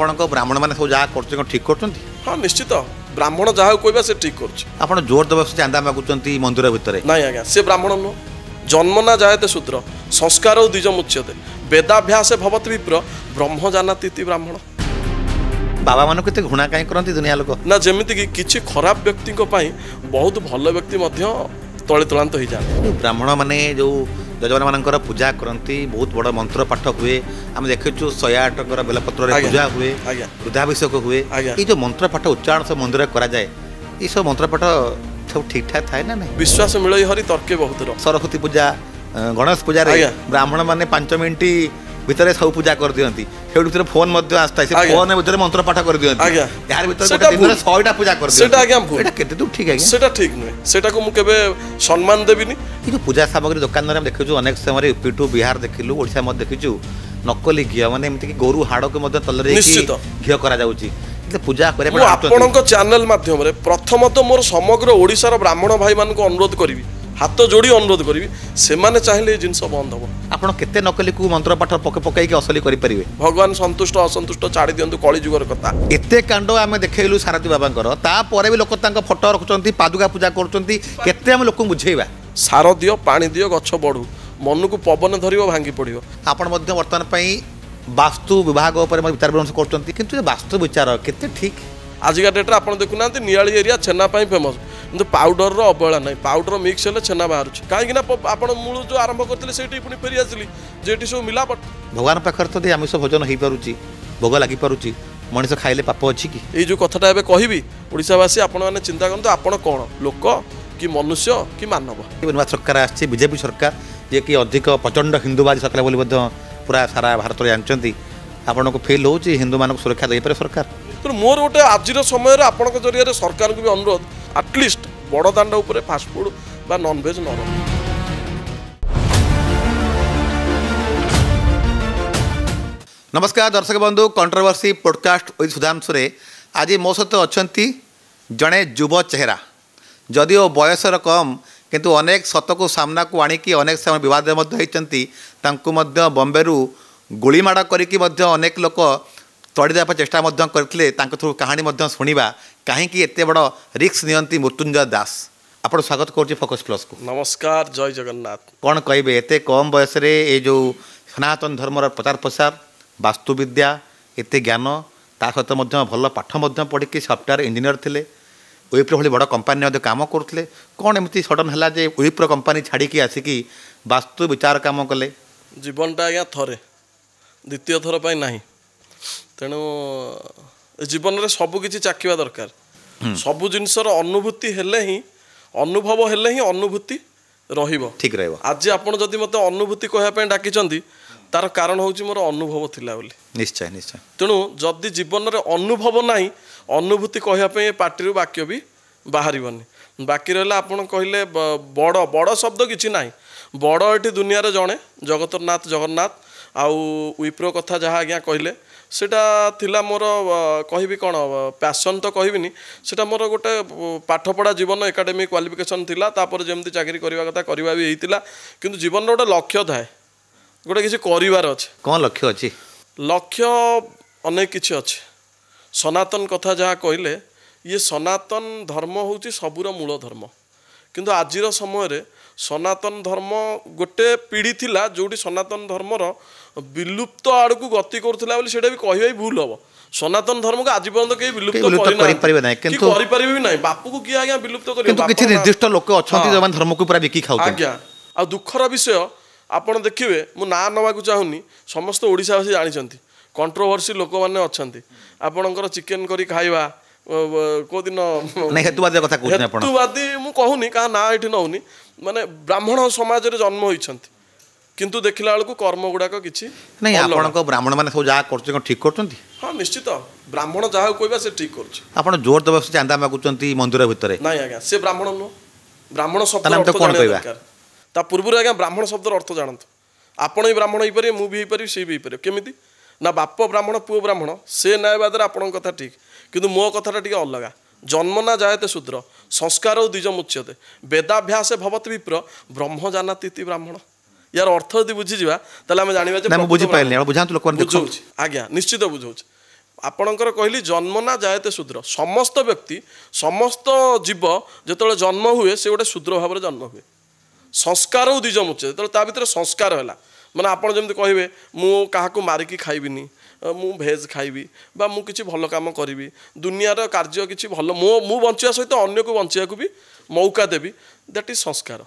आपण ब्राह्मण मैंने सब जहाँ कर ठीक कर हाँ निश्चित ब्राह्मण जहाँ कहवा से ठीक कर जोर दबस चांदा मागुंट मंदिर भितर नहीं आज्ञा से ब्राह्मण नुह जन्मना जायते शूद्र संस्कार द्विज मुच्यते वेदाभ्यास भवत विप्र ब्रह्म जानाति ब्राह्मण बाबा मान के घृणा कहीं करती दुनिया लोक ना जमीती कि किसी खराब व्यक्ति बहुत भल व्यक्ति तले तुलांत हो जाए ब्राह्मण माने जो यजमान मानकर पूजा करती बहुत बड़ मंत्र पाठ हुए आम देखु 108 बेलपत्र पूजा हुए रुद्राभिषेक हुए ये जो मंत्र पाठ उच्चारण सब मंदिर कराए ये सब मंत्र पाठ सब ठीक ठाक थाए ना नहीं विश्वास मिल हरि तर्के बहुत सरस्वती पूजा गणेश पूजा ब्राह्मण माने 5 मिनट भितर सब पूजा कर दियंती से भितर फोन आसता है फोन भितर मंत्र पाठ कर दियंती यार भितर दिन 100टा पूजा कर सेटा आज्ञा भूल एटा केते ठीक है सेटा ठीक नुहे सेटा को मु केबे सम्मान देबिनी ये जो पूजा सामग्री दुकान रे हम देखिछु अनेक समय यूपी टू बिहार देखिलु ओडिसा मत देखिछु नकली घी माने एमति कि गोरु हाड़ के मध्य तलरे घी करा जाउची पूजा करे आपनक चैनल माध्यम रे प्रथमत मोर समग्र ओडिसा रो ब्राह्मण भाई मान को अनुरोध करिवि हाथ जोड़ी अनुरोध करी से माने चाहिए जिनस बंद हम आपड़ केते नकली को मंत्र पाठ पके पकई के असली करि परिबे भगवान संतुष्ट असंतुष्ट छाड़ी दियंतु कली जुगर कथा एते कांड आमे देखैलु सारथी बाबांकर ता परे भी लोक तांका फोटो रखुचंती पादुका पूजा करचंती केते हम लोक बुझेइबा सार दियो पानी दियो गछ बढू मन को पवन धरियो भांगी पड़ियो आपण मध्य वर्तमान पई वास्तु विभाग ऊपर विचार विमर्श करचंती किंतु वास्तु विचार केते ठीक आजिका डेट आप देखुना नियाली एरिया छेना फेमस किंतु पाउडर अवहेला ना पाउडर मिक्स हेले छेना बाहर कहीं आप मूल जो आरंभ करते से फेरी आसली जेटी सब मिलावट भगवान पाखर तो आमिष भोजन हो पारुची भोग लगी पारुची मनीष खाइले पाप अच्छी कि ये जो कथाटा एबे कहबी ओडिशावासी आपण मैंने चिंता करते आपण कौन लोक कि मनुष्य कि मानव नुआ सरकार आसी बीजेपी सरकार जे कि अधिक प्रचंड हिंदूवादी सरकार बोली पूरा सारा भारत में जानते आपन को फिल हो हिंदू मान सुरक्षा दे पारे सरकार तो मोर गोटे आज समय आपण जरिए सरकार को भी अनुरोध आटलिस्ट बड़ दांड उपर फास्टफुड बा नॉनवेज न नमस्कार दर्शक बंधु कंट्रोवर्सी पॉडकास्ट विथ सुधांशु रे आज मो सहित अच्छा जड़े युव चेहरा जदिओ बयसर कम किंतु अनेक सत को सामना को आणिकी अनेक समय विवाद बॉम्बे गुलीमाड़ करके अनेक लोक तड़ी देवा चेष्टा करते थ्रू कहानी शुणा कहीं एत बड़ रिक्स नियंती मृत्युंजय दास आपड़ स्वागत करुँच फोकस प्लस को नमस्कार जय जगन्नाथ कौन कहे एत कम बयस ये जो सनातन धर्मर प्रचार प्रसार वास्तुविद्या एत ज्ञान ता सहित भल पाठ पढ़ी सफ्टवेयर इंजीनियर थे विप्रो भाई बड़ कंपानी काम करुले कौन एमती सडन है जे विप्रो कंपानी छाड़ी आसिकी वास्तु विचार काम कले जीवनटा आज्ञा थरे द्वितीय थर पर ना तेणु जीवन में सबकि चाखा दरकार सबु जिनसर अनुभूति हेले ही अनुभव हेले ही अनुभूति रहिबो ठीक रहिबो आज आपण जदि मते अनुभूति कहया डाकिचंती तार कारण होची मोर अनुभव थिला बोली निश्चय निश्चय तेणु जदि जीवन में अनुभव नाही अनुभूति कहया पार्टी वाक्य भी बाहरिबनी बाकी रहला आपण कहले बड़ बड़ शब्द किछि नाही बड़ एठी दुनिया रे जणे जगतरनाथ जगन्नाथ आउ विप्रो कथा जहाँ आज्ञा कहले सेटा थिला मोर कहबी कौन पैशन तो कहबिनी सेटा मोर गोटे पाठपढ़ा जीवन एकाडेमिक क्वालिफिकेशन थिला तापर जेमती चाकरी करबा कथा करबा भी हेतिला किंतु जीवन रो गोटे लक्ष्य थाए गोटे किसी करिवार अछि कौन लक्ष्य अछि लक्ष्य अनेक किछि अछि सनातन कथा जहाँ कहले ये सनातन धर्म होची सबुर मूल धर्म किंतु आजिर समय रे सनातन धर्म गोटे पीढ़ी थिला जोटी सनातन धर्मर विलुप्त आड़ को गति करुला भी कह भूल हम सनातन धर्म को आज पर्यंत कहीं विलुप्त बापू को किए आज्ञा विलुप्त कर निर्दिष्ट लोक अच्छा धर्म को पूरा बिकी खाऊ आज्ञा आ दुखर विषय आप देखिए मु ना नवा चाहूनी समस्त ओडिशावासी जानते कंट्रोवर्सी लोक मैंने अच्छा आपणकर चिकेन करी खाइबा को दिन हेतुवादी मु कहूनी क्या ना ये नौनी माने ब्राह्मण समाज रे जन्म होइछंती किंतु देखिला बेलू कर्म गुड़ाक किसी नहीं आपन ब्राह्मण मैंने सब जहाँ कर ठीक कर हाँ निश्चित ब्राह्मण जहाँ कहवा से ठीक कर जोर दबस चांदा मागुंट मंदिर भितर नहीं आज्ञा से ब्राह्मण नुह ब्राह्मण शब्द कौन ता पूर्व आज्ञा ब्राह्मण शब्द अर्थ जानतु आपण ही ब्राह्मण हो पारे मुझे भी सी भी पारे केमी ना बाप ब्राह्मण पुओ ब्राह्मण से न्यायवाद आपण कथा ठीक किंतु मो कथाटा टी अलग जन्मना जायते शूद्र संस्कार द्विज मुच्यते वेदाभ्यास भवत विप्र ब्रह्म जानाति ब्राह्मण यार अर्थ यदि बुझीजा ताले आम जाना बुझी पाइले बुझातु लोक बुझाऊँ आज्ञा निश्चित बुझाऊँ ଆପଣଙ୍କର କହିଲି ଜନ୍ମ ନା ଜାୟତେ ଶୂଦ୍ର। ସମସ୍ତ ବ୍ୟକ୍ତି ସମସ୍ତ ଜୀବ ଯେତେବେଳେ ଜନ୍ମ ହୁଏ ସେ ଗୋଟେ ଶୂଦ୍ର ଭାବରେ ଜନ୍ମ ହୁଏ। ସଂସ୍କାର ଦ୍ୱିଜ ମୁଚ୍ୟତେ, ଯେତେବେଳେ ତା ଭିତରେ ସଂସ୍କାର ହେଲା, ମାନେ ଆପଣ ଯେମିତି କହିବେ ମୁଁ କାହାକୁ ମାରିକି ଖାଇବିନି, ମୁଁ ଭେଜ୍ ଖାଇବି ବା ମୁଁ କିଛି ଭଲ କାମ କରିବି, ଦୁନିଆର କାର୍ଯ୍ୟ କିଛି ଭଲ ମୁଁ ବଞ୍ଚିବା ସହିତ ଅନ୍ୟକୁ ବଞ୍ଚିବାକୁ ବି ମୌକା ଦେବି, ଦ୍ୟାଟ୍ ଇଜ୍ ସଂସ୍କାର।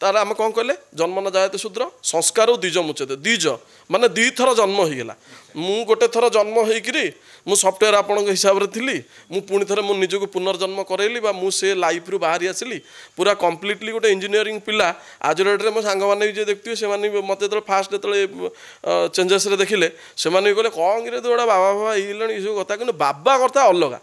ତାର ଆମେ କ'ଣ କହିଲେ ଜନ୍ମ ନା ଜାୟତେ ଶୂଦ୍ର, ସଂସ୍କାର ଦ୍ୱିଜ ମୁଚ୍ୟତେ। ଦ୍ୱିଜ ମାନେ ଦୁଇଥର ଜନ୍ମ ହେଇଗଲା। ମୁଁ ଗୋଟେ ଥର ଜନ୍ମ ହେଇକିରି ମୁଁ ସଫ୍ଟୱେୟାର ଆପଣଙ୍କ ହିସାବରେ ଥିଲି, ମୁଁ ପୁଣି ଥରେ ମୁଁ ନିଜକୁ ପୁନର୍ଜନ୍ମ କରାଇଲି ବା ମୁଁ ସେ ଲାଇଫ୍ରୁ ବାହାରି ଆସିଲି ପୁରା କମ୍ପ୍ଲିଟଲି ଗୋଟେ ଇଞ୍ଜିନିୟରିଂ ପିଲା। ଆଜି ଡେଟ୍ରେ ମୋ ସାଙ୍ଗମାନେ ବି ଯିଏ ଦେଖୁଥିବେ ସେମାନେ ବି ମୋତେ ଯେତେବେଳେ ଫାଷ୍ଟ ଯେତେବେଳେ ଚେଞ୍ଜେସ୍ରେ ଦେଖିଲେ ସେମାନେ ବି କହିଲେ କ'ଣ କିରେ ତୁ ଗୋଟେ ବାବା ବାବା ହେଇଗଲେଣି ଏସବୁ କଥା, କିନ୍ତୁ ବାବା କଥା ଅଲଗା।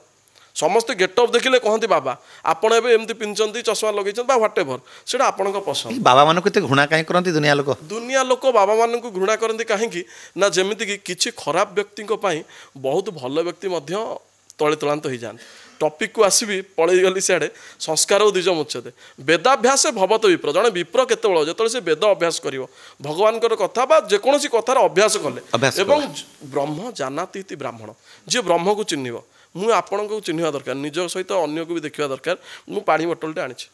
ସମସ୍ତେ ଗେଟଅପ୍ ଦେଖିଲେ କହନ୍ତି ବାବା, ଆପଣ ଏବେ ଏମିତି ପିନ୍ଧିଛନ୍ତି ଚଷମା ଲଗେଇଛନ୍ତି ବା ହ୍ୱାଟ୍ ଏଭର୍, ସେଇଟା ଆପଣଙ୍କ ପସନ୍ଦ। ବାବାମାନଙ୍କୁ ଏତେ ଘୃଣା କାହିଁ କରନ୍ତି ଦୁନିଆ ଲୋକ? ଦୁନିଆ ଲୋକ ବାବାମାନଙ୍କୁ ଘୃଣା କରନ୍ତି କାହିଁକି ନା ଯେମିତିକି କିଛି ଖରାପ ବ୍ୟକ୍ତିଙ୍କ ପାଇଁ ବହୁତ ଭଲ ବ୍ୟକ୍ତି ମଧ୍ୟ ତଳେ ତଳାନ୍ତ ହେଇଯାଆନ୍ତି। ଟପିକକୁ ଆସିବି, ପଳେଇଗଲି ସିଆଡ଼େ। ସଂସ୍କାର ଦ୍ୱିଜ ମୁଚ୍ୟତେ ବେଦାଭ୍ୟାସ ଭବତ ବିପ୍ର। ଜଣେ ବିପ୍ର କେତେବେଳେ ଯେତେବେଳେ ସେ ବେଦ ଅଭ୍ୟାସ କରିବ, ଭଗବାନଙ୍କର କଥା ବା ଯେକୌଣସି କଥାର ଅଭ୍ୟାସ କଲେ, ଏବଂ ବ୍ରହ୍ମ ଜାନାତି ଇତି ବ୍ରାହ୍ମଣ, ଯିଏ ବ୍ରହ୍ମକୁ ଚିହ୍ନିବ। ମୁଁ ଆପଣଙ୍କୁ ଚିହ୍ନିବା ଦରକାର, ନିଜ ସହିତ ଅନ୍ୟକୁ ବି ଦେଖିବା ଦରକାର। ମୁଁ ପାଣି ବୋଟଲଟେ ଆଣିଛି,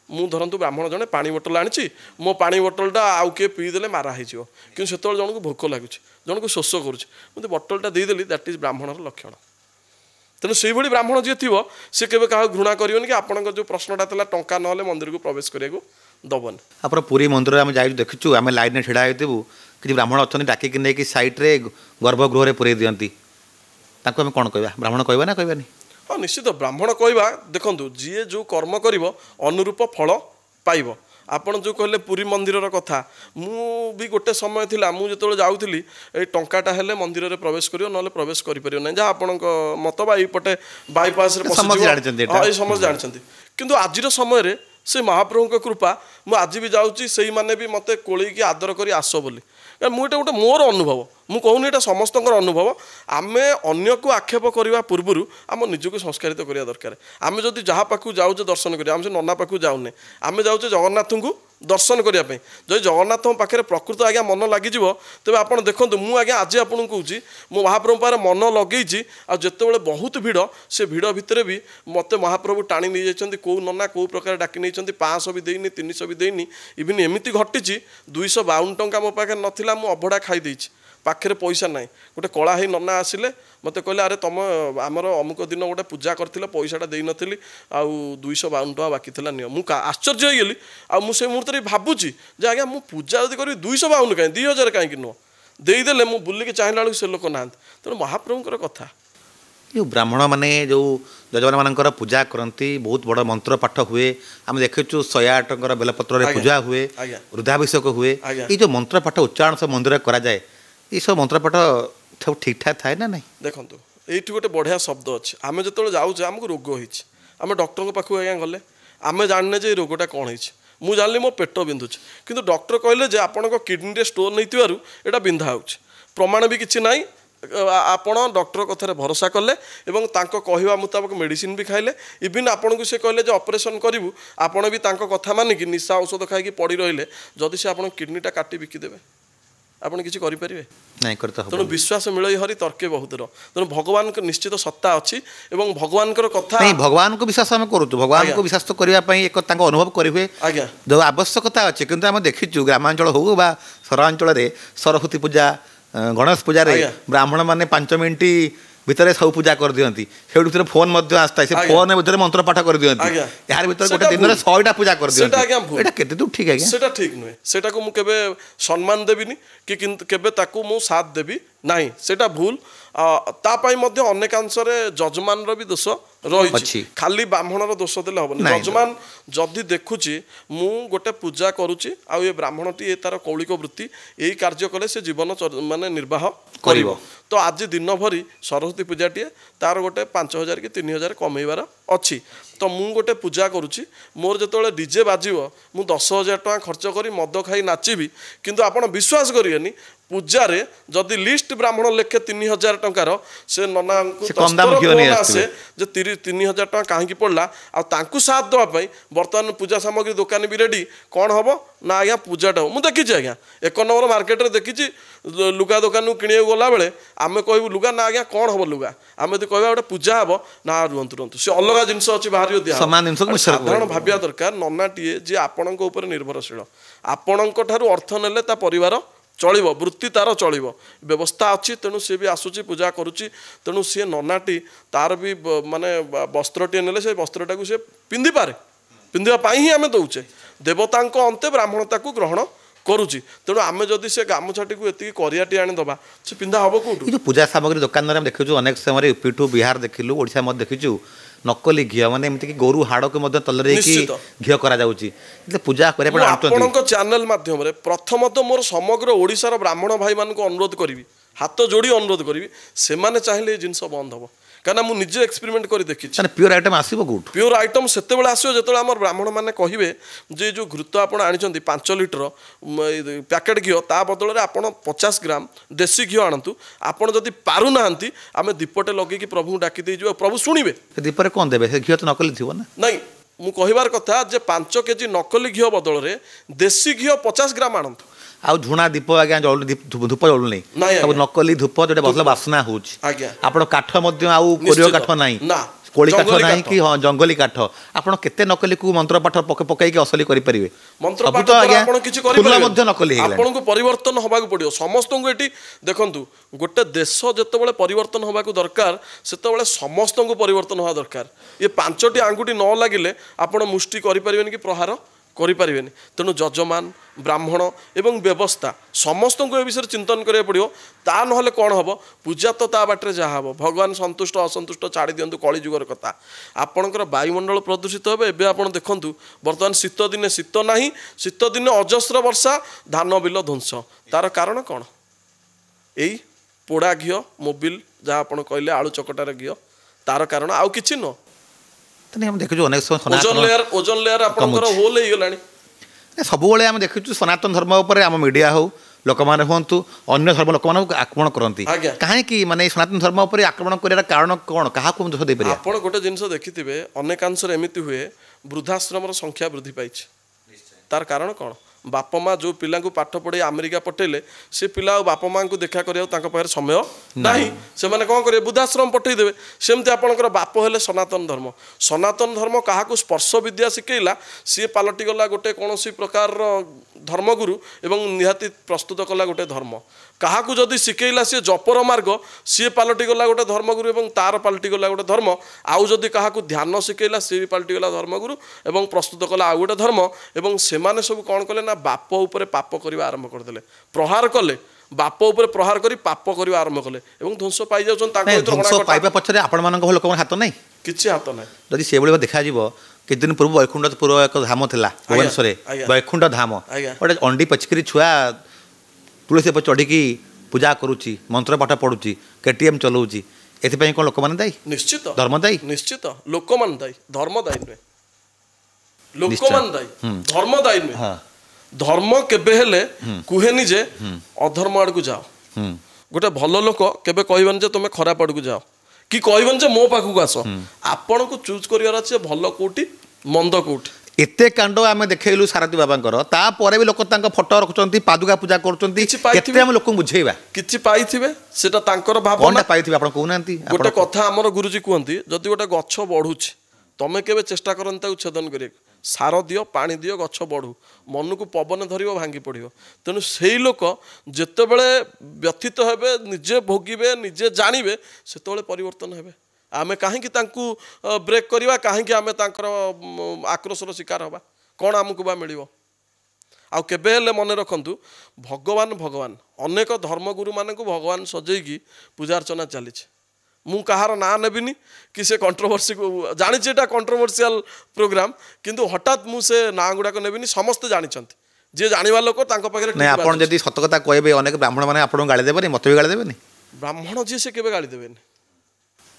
ମୁଁ ଧରନ୍ତୁ ବ୍ରାହ୍ମଣ ଜଣେ ପାଣି ବୋଟଲ ଆଣିଛି, ମୋ ପାଣି ବୋଟଲଟା ଆଉ କିଏ ପିଇଦେଲେ ମାରା ହେଇଯିବ, କିନ୍ତୁ ସେତେବେଳେ ଜଣକୁ ଭୋକ ଲାଗୁଛି, ଜଣକୁ ଶୋଷ କରୁଛି, ମୁଁ ବୋଟଲଟା ଦେଇଦେଲି, ଦ୍ୟାଟ୍ ଇଜ୍ ବ୍ରାହ୍ମଣର ଲକ୍ଷଣ। ତେଣୁ ସେଇଭଳି ବ୍ରାହ୍ମଣ ଯିଏ ଥିବ ସେ କେବେ କାହାକୁ ଘୃଣା କରିବନି କି ଆପଣଙ୍କ ଯେଉଁ ପ୍ରଶ୍ନଟା ଥିଲା ଟଙ୍କା ନହେଲେ ମନ୍ଦିରକୁ ପ୍ରବେଶ କରିବାକୁ ଦେବନି। ଆପଣ ପୁରୀ ମନ୍ଦିରରେ ଆମେ ଯାଇଛୁ ଦେଖିଛୁ, ଆମେ ଲାଇନ୍ରେ ଛିଡ଼ା ହେଇଥିବୁ, କିଛି ବ୍ରାହ୍ମଣ ଅଛନ୍ତି ଡାକିକି ନେଇକି ସାଇଟ୍ରେ ଗର୍ଭଗୃହରେ ପୁରେଇ ଦିଅନ୍ତି। ତାଙ୍କୁ ଆମେ କ'ଣ କହିବା? ବ୍ରାହ୍ମଣ କହିବା ନା କହିବାନି? ହଁ ନିଶ୍ଚିତ ବ୍ରାହ୍ମଣ କହିବା। ଦେଖନ୍ତୁ ଯିଏ ଯେଉଁ କର୍ମ କରିବ ଅନୁରୂପ ଫଳ ପାଇବ। ଆପଣ ଯେଉଁ କହିଲେ ପୁରୀ ମନ୍ଦିରର କଥା, ମୁଁ ବି ଗୋଟେ ସମୟ ଥିଲା ମୁଁ ଯେତେବେଳେ ଯାଉଥିଲି ଏଇ ଟଙ୍କାଟା ହେଲେ ମନ୍ଦିରରେ ପ୍ରବେଶ କରିବ, ନହେଲେ ପ୍ରବେଶ କରିପାରିବ ନାହିଁ, ଯାହା ଆପଣଙ୍କ ମତ ବା ଏଇପଟେ ବାଇପାସ୍ରେ ସମସ୍ତେ ଜାଣିଛନ୍ତି, ଏଇ ସମସ୍ତେ ଜାଣିଛନ୍ତି। କିନ୍ତୁ ଆଜିର ସମୟରେ ସେ ମହାପ୍ରଭୁଙ୍କ କୃପା, ମୁଁ ଆଜି ବି ଯାଉଛି ସେଇମାନେ ବି ମୋତେ କୋଳେଇକି ଆଦର କରି ଆସ ବୋଲି। ମୁଁ ଏଇଟା ଗୋଟେ ମୋର ଅନୁଭବ, ମୁଁ କହୁନି ଏଇଟା ସମସ୍ତଙ୍କର ଅନୁଭବ। ଆମେ ଅନ୍ୟକୁ ଆକ୍ଷେପ କରିବା ପୂର୍ବରୁ ଆମ ନିଜକୁ ସଂସ୍କାରିତ କରିବା ଦରକାର। ଆମେ ଯଦି ଯାହା ପାଖକୁ ଯାଉଛେ ଦର୍ଶନ କରିବା, ଆମେ ସେ ନନା ପାଖକୁ ଯାଉନେ, ଆମେ ଯାଉଛେ ଜଗନ୍ନାଥଙ୍କୁ ଦର୍ଶନ କରିବା ପାଇଁ। ଯଦି ଜଗନ୍ନାଥଙ୍କ ପାଖରେ ପ୍ରକୃତ ଆଜ୍ଞା ମନ ଲାଗିଯିବ, ତେବେ ଆପଣ ଦେଖନ୍ତୁ, ମୁଁ ଆଜ୍ଞା ଆଜି ଆପଣଙ୍କୁ କହୁଛି ମୁଁ ମହାପ୍ରଭୁଙ୍କ ପାଖରେ ମନ ଲଗେଇଛି, ଆଉ ଯେତେବେଳେ ବହୁତ ଭିଡ଼, ସେ ଭିଡ଼ ଭିତରେ ବି ମୋତେ ମହାପ୍ରଭୁ ଟାଣି ନେଇଯାଇଛନ୍ତି। କେଉଁ ନନା କେଉଁ ପ୍ରକାର ଡାକି ନେଇଛନ୍ତି, 500 ବି ଦେଇନି, 300 ବି ଦେଇନି। ଇଭିନ୍ ଏମିତି ଘଟିଛି 252 ଟଙ୍କା ମୋ ପାଖରେ ନଥିଲା, ମୁଁ ଅଭଡ଼ା ଖାଇ ଦେଇଛି, ପାଖରେ ପଇସା ନାହିଁ। ଗୋଟେ କଳା ହେଇ ନନା ଆସିଲେ, ମୋତେ କହିଲେ ଆରେ ତମ ଆମର ଅମୁକ ଦିନ ଗୋଟେ ପୂଜା କରିଥିଲେ, ପଇସାଟା ଦେଇନଥିଲି, ଆଉ 252 ଟଙ୍କା ବାକି ଥିଲା, ନିଅ। ମୁଁ ଆଶ୍ଚର୍ଯ୍ୟ ହେଇଗଲି। ଆଉ ମୁଁ ସେ ମୁହୂର୍ତ୍ତରେ ଭାବୁଛି ଯେ ଆଜ୍ଞା ମୁଁ ପୂଜା ଯଦି କରିବି 252 କାହିଁ, 2000 କାହିଁକି ନୁହଁ, ଦେଇଦେଲେ। ମୁଁ ବୁଲିକି ଚାହିଁଲା ବେଳକୁ ସେ ଲୋକ ନାହାନ୍ତି। ତେଣୁ ମହାପ୍ରଭୁଙ୍କର କଥା। ଯେଉଁ ବ୍ରାହ୍ମଣମାନେ ଯେଉଁ ଯଜମାନଙ୍କର ପୂଜା କରନ୍ତି, ବହୁତ ବଡ଼ ମନ୍ତ୍ର ପାଠ ହୁଏ, ଆମେ ଦେଖିଛୁ 108 ଟଙ୍କାର ବେଲପତ୍ରରେ ପୂଜା ହୁଏ, ରୁଦ୍ରାଭିଷେକ ହୁଏ। ଏଇ ଯେଉଁ ମନ୍ତ୍ର ପାଠ ଉଚ୍ଚାରଣ ସବୁ ମନ୍ଦିରରେ କରାଯାଏ, ଏଇସବୁ ମନ୍ତ୍ରପାଠ ସବୁ ଠିକ୍ଠାକ୍ ଥାଏ ନା ନାହିଁ? ଦେଖନ୍ତୁ ଏଇଠି ଗୋଟେ ବଢ଼ିଆ ଶବ୍ଦ ଅଛି। ଆମେ ଯେତେବେଳେ ଯାଉଛେ ଆମକୁ ରୋଗ ହେଇଛି, ଆମେ ଡକ୍ଟରଙ୍କ ପାଖକୁ ଆଜ୍ଞା ଗଲେ ଆମେ ଜାଣିନେ ଯେ ଏଇ ରୋଗଟା କ'ଣ ହେଇଛି। ମୁଁ ଜାଣିଲି ମୋ ପେଟ ବିନ୍ଧୁଛି, କିନ୍ତୁ ଡକ୍ଟର କହିଲେ ଯେ ଆପଣଙ୍କ କିଡ଼ନୀରେ ଷ୍ଟୋନ୍ ହେଇଥିବାରୁ ଏଇଟା ବିନ୍ଧା ହେଉଛି, ପ୍ରମାଣ ବି କିଛି ନାହିଁ। ଆପଣ ଡକ୍ଟର କଥାରେ ଭରସା କଲେ ଏବଂ ତାଙ୍କ କହିବା ମୁତାବକ ମେଡ଼ିସିନ ବି ଖାଇଲେ। ଇଭିନ୍ ଆପଣଙ୍କୁ ସେ କହିଲେ ଯେ ଅପରେସନ୍ କରିବୁ, ଆପଣ ବି ତାଙ୍କ କଥା ମାନିକି ନିଶା ଔଷଧ ଖାଇକି ପଡ଼ି ରହିଲେ, ଯଦି ସେ ଆପଣଙ୍କ କିଡ଼ନୀଟା କାଟି ବିକିଦେବେ ଆପଣ କିଛି କରିପାରିବେ ନାଇଁ? ତେଣୁ ବିଶ୍ୱାସ ମିଳଇ ହରି ତର୍କେ ବହୁତର। ତେଣୁ ଭଗବାନଙ୍କ ନିଶ୍ଚିତ ସତ୍ତା ଅଛି ଏବଂ ଭଗବାନଙ୍କର କଥା। ଭଗବାନଙ୍କୁ ବିଶ୍ୱାସ ଆମେ କରୁଛୁ, ଭଗବାନଙ୍କୁ ବିଶ୍ୱାସ କରିବା ପାଇଁ ଏକ ତାଙ୍କ ଅନୁଭବ କରିହୁଏ ଆଜ୍ଞା, ଯେଉଁ ଆବଶ୍ୟକତା ଅଛି। କିନ୍ତୁ ଆମେ ଦେଖିଛୁ ଗ୍ରାମାଞ୍ଚଳ ହଉ ବା ସହରାଞ୍ଚଳରେ ସରସ୍ୱତୀ ପୂଜା, ଗଣେଶ ପୂଜାରେ ବ୍ରାହ୍ମଣମାନେ 5 ମିନିଟ୍ ଭିତରେ ସବୁ ପୂଜା କରିଦିଅନ୍ତି। ସେଇଠୁ ଭିତରେ ଫୋନ୍ ମଧ୍ୟ ଆସିଥାଏ, ସେ ଫୋନ୍ ଭିତରେ ମନ୍ତ୍ର ପାଠ କରିଦିଅନ୍ତି। ଏହାର ଭିତରେ ଗୋଟେ ଦିନରେ 100ଟା ପୂଜା କରିଦିଅନ୍ତି। ଏଇଟା କେତେ ଦୂର ଠିକ୍ ଆଜ୍ଞା? ସେଟା ଠିକ୍ ନୁହେଁ। ସେଟାକୁ ମୁଁ କେବେ ସମ୍ମାନ ଦେବିନି କି କିନ୍ତୁ କେବେ ତାକୁ ମୁଁ ସାଥ ଦେବି ନାହିଁ, ସେଟା ଭୁଲ। ତା ପାଇଁ ମଧ୍ୟ ଅନେକାଂଶରେ ଯଜମାନର ବି ଦୋଷ ରହିଛି, ଖାଲି ବ୍ରାହ୍ମଣର ଦୋଷ ଦେଲେ ହେବନି। ଯଜମାନ ଯଦି ଦେଖୁଛି ମୁଁ ଗୋଟେ ପୂଜା କରୁଛି ଆଉ ଏ ବ୍ରାହ୍ମଣଟି ଏ ତାର କୌଳିକ ବୃତ୍ତି ଏଇ କାର୍ଯ୍ୟ କଲେ ସେ ଜୀବନ ମାନେ ନିର୍ବାହ କରିବ, ତ ଆଜି ଦିନ ଭରି ସରସ୍ୱତୀ ପୂଜାଟିଏ ତାର ଗୋଟେ 5000 କି 3000 କମେଇବାର ଅଛି, ତ ମୁଁ ଗୋଟେ ପୂଜା କରୁଛି, ମୋର ଯେତେବେଳେ ଡିଜେ ବାଜିବ ମୁଁ 10,000 ଟଙ୍କା ଖର୍ଚ୍ଚ କରି ମଦ ଖାଇ ନାଚିବି, କିନ୍ତୁ ଆପଣ ବିଶ୍ୱାସ କରିବେନି ପୂଜାରେ ଯଦି ଲିଷ୍ଟ ବ୍ରାହ୍ମଣ ଲେଖେ 3000 ଟଙ୍କାର, ସେ ନନାଙ୍କୁ ଆସେ ଯେ 3000 ଟଙ୍କା କାହିଁକି ପଡ଼ିଲା, ଆଉ ତାଙ୍କୁ ସାଥ ଦେବା ପାଇଁ ବର୍ତ୍ତମାନ ପୂଜା ସାମଗ୍ରୀ ଦୋକାନୀ ବି ରେଡ଼ି। କ'ଣ ହେବ ନା ଆଜ୍ଞା ପୂଜାଟା ମୁଁ ଦେଖିଛି ଆଜ୍ଞା 1 ନମ୍ବର ମାର୍କେଟରେ ଦେଖିଛି लुगा दुकान किण गला बेले आम कहूँ लुगा ना आज्ञा कौन हम लुगा आम यदि कह गोटे पूजा हम ना रुहतु रुहतु सी अलग जिनस अच्छी बाहर दिया साधारण भाविया दरकार ननाटीए जी आपण निर्भरशील आपण अर्थ नेले परिवार चलिब वृत्ति तार चलिब व्यवस्था अच्छी तेणु सी भी आसूची पूजा करुच्ची तेणु सी ननाटी तार भी माने वस्त्रटे नेले से वस्त्रटा को सी पिंधि पारे पिंधापी ही आम दौचे देवता अंते ब्राह्मणता को ग्रहण करुच्ची तेणु आम जदि से गामुछाटी को एति करियाटी आनीदबा से पिंधा हम कौटू पूजा सामग्री दुकान देखु अनेक समय यूपी ठू बिहार देखिलु ओडिशा देखीचु नकली घी मैंने एमती गोरु हाड़ को तलरे घी कर पूजा चैनल माध्यम प्रथम तो मोर समग्र ओडिशार ब्राह्मण भाई मान अनुरोध करी हाथ जोड़ी अनुरोध करी से चाहिए जिनस बंद हम कहीं मुझे निजे एक्सपेरिमेंट कर देखी प्योर आइटम आसो कौट प्योर आइटम से आसो जो आम ब्राह्मण मैंने कहे जे जो घृत आप आनी 5 लिटर पैकेट घी ता बदल आप 50 ग्राम देसी घी आणतु आपड़ जदि पारुना आम दीपटे लगे प्रभु डाकी दे प्रभु शुणे दीपरे कौन देवे घी तो नकली थी ना नहीं मु कहबार कथा जे 5 केजी नकली घी बदल में देसी घी 50 ग्राम आणतु आउ झुणा दीप आज्ञा धूप जलु नहीं सब नकली धूप जो भल बास्ना हो काठ काठ ना कोड़ी काठ ना कि हाँ जंगली काठ आपड़ केते नकली को मंत्र पाठ पकईक असली करेंगे नकली आपको परिवर्तन होगा पड़ो समस्त को ये देखूँ गोटे देश जिते परिवर्तन होगा दरकार से समस्त को परिवर्तन होगा दरकार ये 5टी आंगुठी न लगिले आप मुष्टि करें कि प्रहार करें तेणु जजमान ब्राह्मण एवं व्यवस्था समस्त को ए विषय चिंतन करा पड़ो ता ना कौन हम पूजा तो ता बाटे जहाँ हम भगवान संतुष्ट असंतुष्ट छाड़ी दिंतु कलिजुगर कथा आपणकर वायुमंडल प्रदूषित हे एवं आप देखूँ बर्तमान शीत दिने शीत ना शीत दिने अजस्र वर्षा धान बिल ध्वंस तार कारण कौन यही पोड़ा घी मोबिल जहाँ आप कहले आलू चकटार घी तार कारण आउ कि नुह ओजन लेयर आपनकर होल हे गलानी सब आम देखु सनातन धर्म उपर आम मीडिया हो लोक मैंने हूँ अन्य धर्म लोक मानक आक्रमण करती कहीं माने सनातन धर्म उपर आक्रमण कर कारण कौन क्या दोष दे पारे आप गोटे जिनस देखिथे अनेकांश एमती हुए वृद्धाश्रम संख्या वृद्धि पाई तार कारण कौन बाप माँ जो पिला पाठ पढ़े अमेरिका पठेले से पिला बाप माँ को देखा कर समय ना से मैंने कौन करेंगे वृद्धाश्रम पठेदेवे सेमती आपंकर बाप हेले सनातन धर्म क्या स्पर्श विद्या शिखेला सी पलटि गला गोटे कौन प्रकार धर्मगुरु एवं निहाती प्रस्तुत कला गोटे धर्म क्या जदि शिखेला सी जपर मार्ग सी पलटि गला गोटे धर्मगुरु एवं तार पलटि गला गोटे धर्म आउ जदि क्या ध्यान शिखेला सी पलटि गला धर्मगुरु एवं प्रस्तुत कला आउ गोटे धर्म एवं से सब कौन कले ना बाप उपर पाप करवा आरंभ करदे प्रहार कले बाप उपर प्रहार करी पाप करवा आरंभ कले एवं ध्वंस पाई जाइए पछरे आपण मानक लोक हाथ नहीं किछि हाथ नहीं जदि से बेले देखा जिवो कि दिन पूर्व वैकुंठपुर एक धाम थिला भुवनेश्वर वैकुंठ धाम गोटे अंडी पचकरी छुआ तुलसी पर चढ़ी पूजा करुच्ची मंत्र पाठ पढ़ुची केटीएम चलाऊँगी एथि कौन लोक मैंने दायी निश्चित धर्म दायी निश्चित लोक मान दायी धर्म दायी नुहे लोक मान दायी धर्म दायी नुहे धर्म केबे हेले कुहेनी जे अधर्म आड़ को जाओ गोटे भल लोक केबे कहबन जे तुम खराब आड़ को जाओ कि कहबन जे मो पाखु आस आपण को चूज करिवार अछि भल कोठी मंद कोठी एते कांड आम देखलु सारथी बाबा तापर भी लोक फोटो रखुच्च पादुका पूजा कर लोक बुझेगा कि पाइथिबे सेटा तांकर भावना पाइथिबे आपण कहू नांती गोटे कथा हमर गुरुजी कहंती जदि गोटे गछ बढ़ुछि तमे केबे चेष्टा करन छेदन करिए सार दियो पानी दियो गछ बढ़ू मन को पवन धर भांगी पड़ो तेणु से लोक जिते बड़े व्यथित हेबे निजे भोगिबे निजे जानवे से परिवर्तन हेबे आमे कहीं ब्रेक करवा कहीं आमे आक्रोशर शिकार हवा कौन आमको बा मिल आउ केबे हेले मन रखंतु भगवान भगवान अनेक धर्मगुरु मान को भगवान सजेगी पूजा अर्चना चली मु कहार ना नेबिनी कि से कंट्रोवर्सी को जानी एटा कंट्रोवर्शियल प्रोग्राम किंतु हठात मु से ना गुड़ाक नेबिनी समस्ते जानिछंती जे जानिवा लोक तांको पाखरे नै आपण जदी सत कथा कहबे अनेक ब्राह्मण माने आपण गाली देबेनी मते भी गाली देबेनी ब्राह्मण जे से केबे गाली देबेनी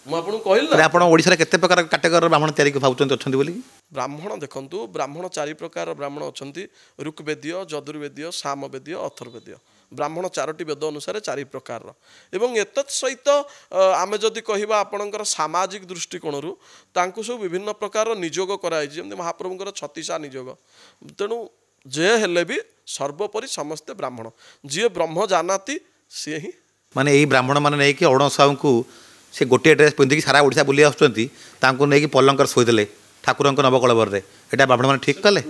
मु आपन कहल ना आपण ओडिसा रे केते प्रकार कैटेगरी ब्राह्मण तयारी भावचंती अछंती बोली ब्राह्मण देखंतु ब्राह्मण 4 प्रकार ब्राह्मण अछंती ऋक्वेदीय यजुर्वेदीय सामवेदीय अथर्वेदीय ब्राह्मण 4टी वेद अनुसार 4 प्रकार एवं एतत् सहित आमे जदि कहबा आपणकर सामाजिक दृष्टिकोण तांकु सब विभिन्न प्रकार नियोग कराई जेमति महाप्रभुଙ୍କର 36 नियोग तेणु जे हेले भी सर्वोपरि समस्ते ब्राह्मण जी ब्रह्म जानाति ସିଏ ହିଁ ମାନେ ଏଇ ବ୍ରାହ୍ମଣ ମାନେ ନେଇକି ଅରୁଣ ସାହୁଙ୍କୁ ସେ ଗୋଟିଏ ଡ୍ରେସ୍ ପିନ୍ଧିକି ସାରା ଓଡ଼ିଶା ବୁଲି ଆସୁଛନ୍ତି, ତାଙ୍କୁ ନେଇକି ପଲଙ୍କରେ ଶୋଇଦେଲେ ଠାକୁରଙ୍କ ନବକଳବରରେ। ଏଇଟା ବ୍ରାହ୍ମଣମାନେ ଠିକ୍ କଲେ?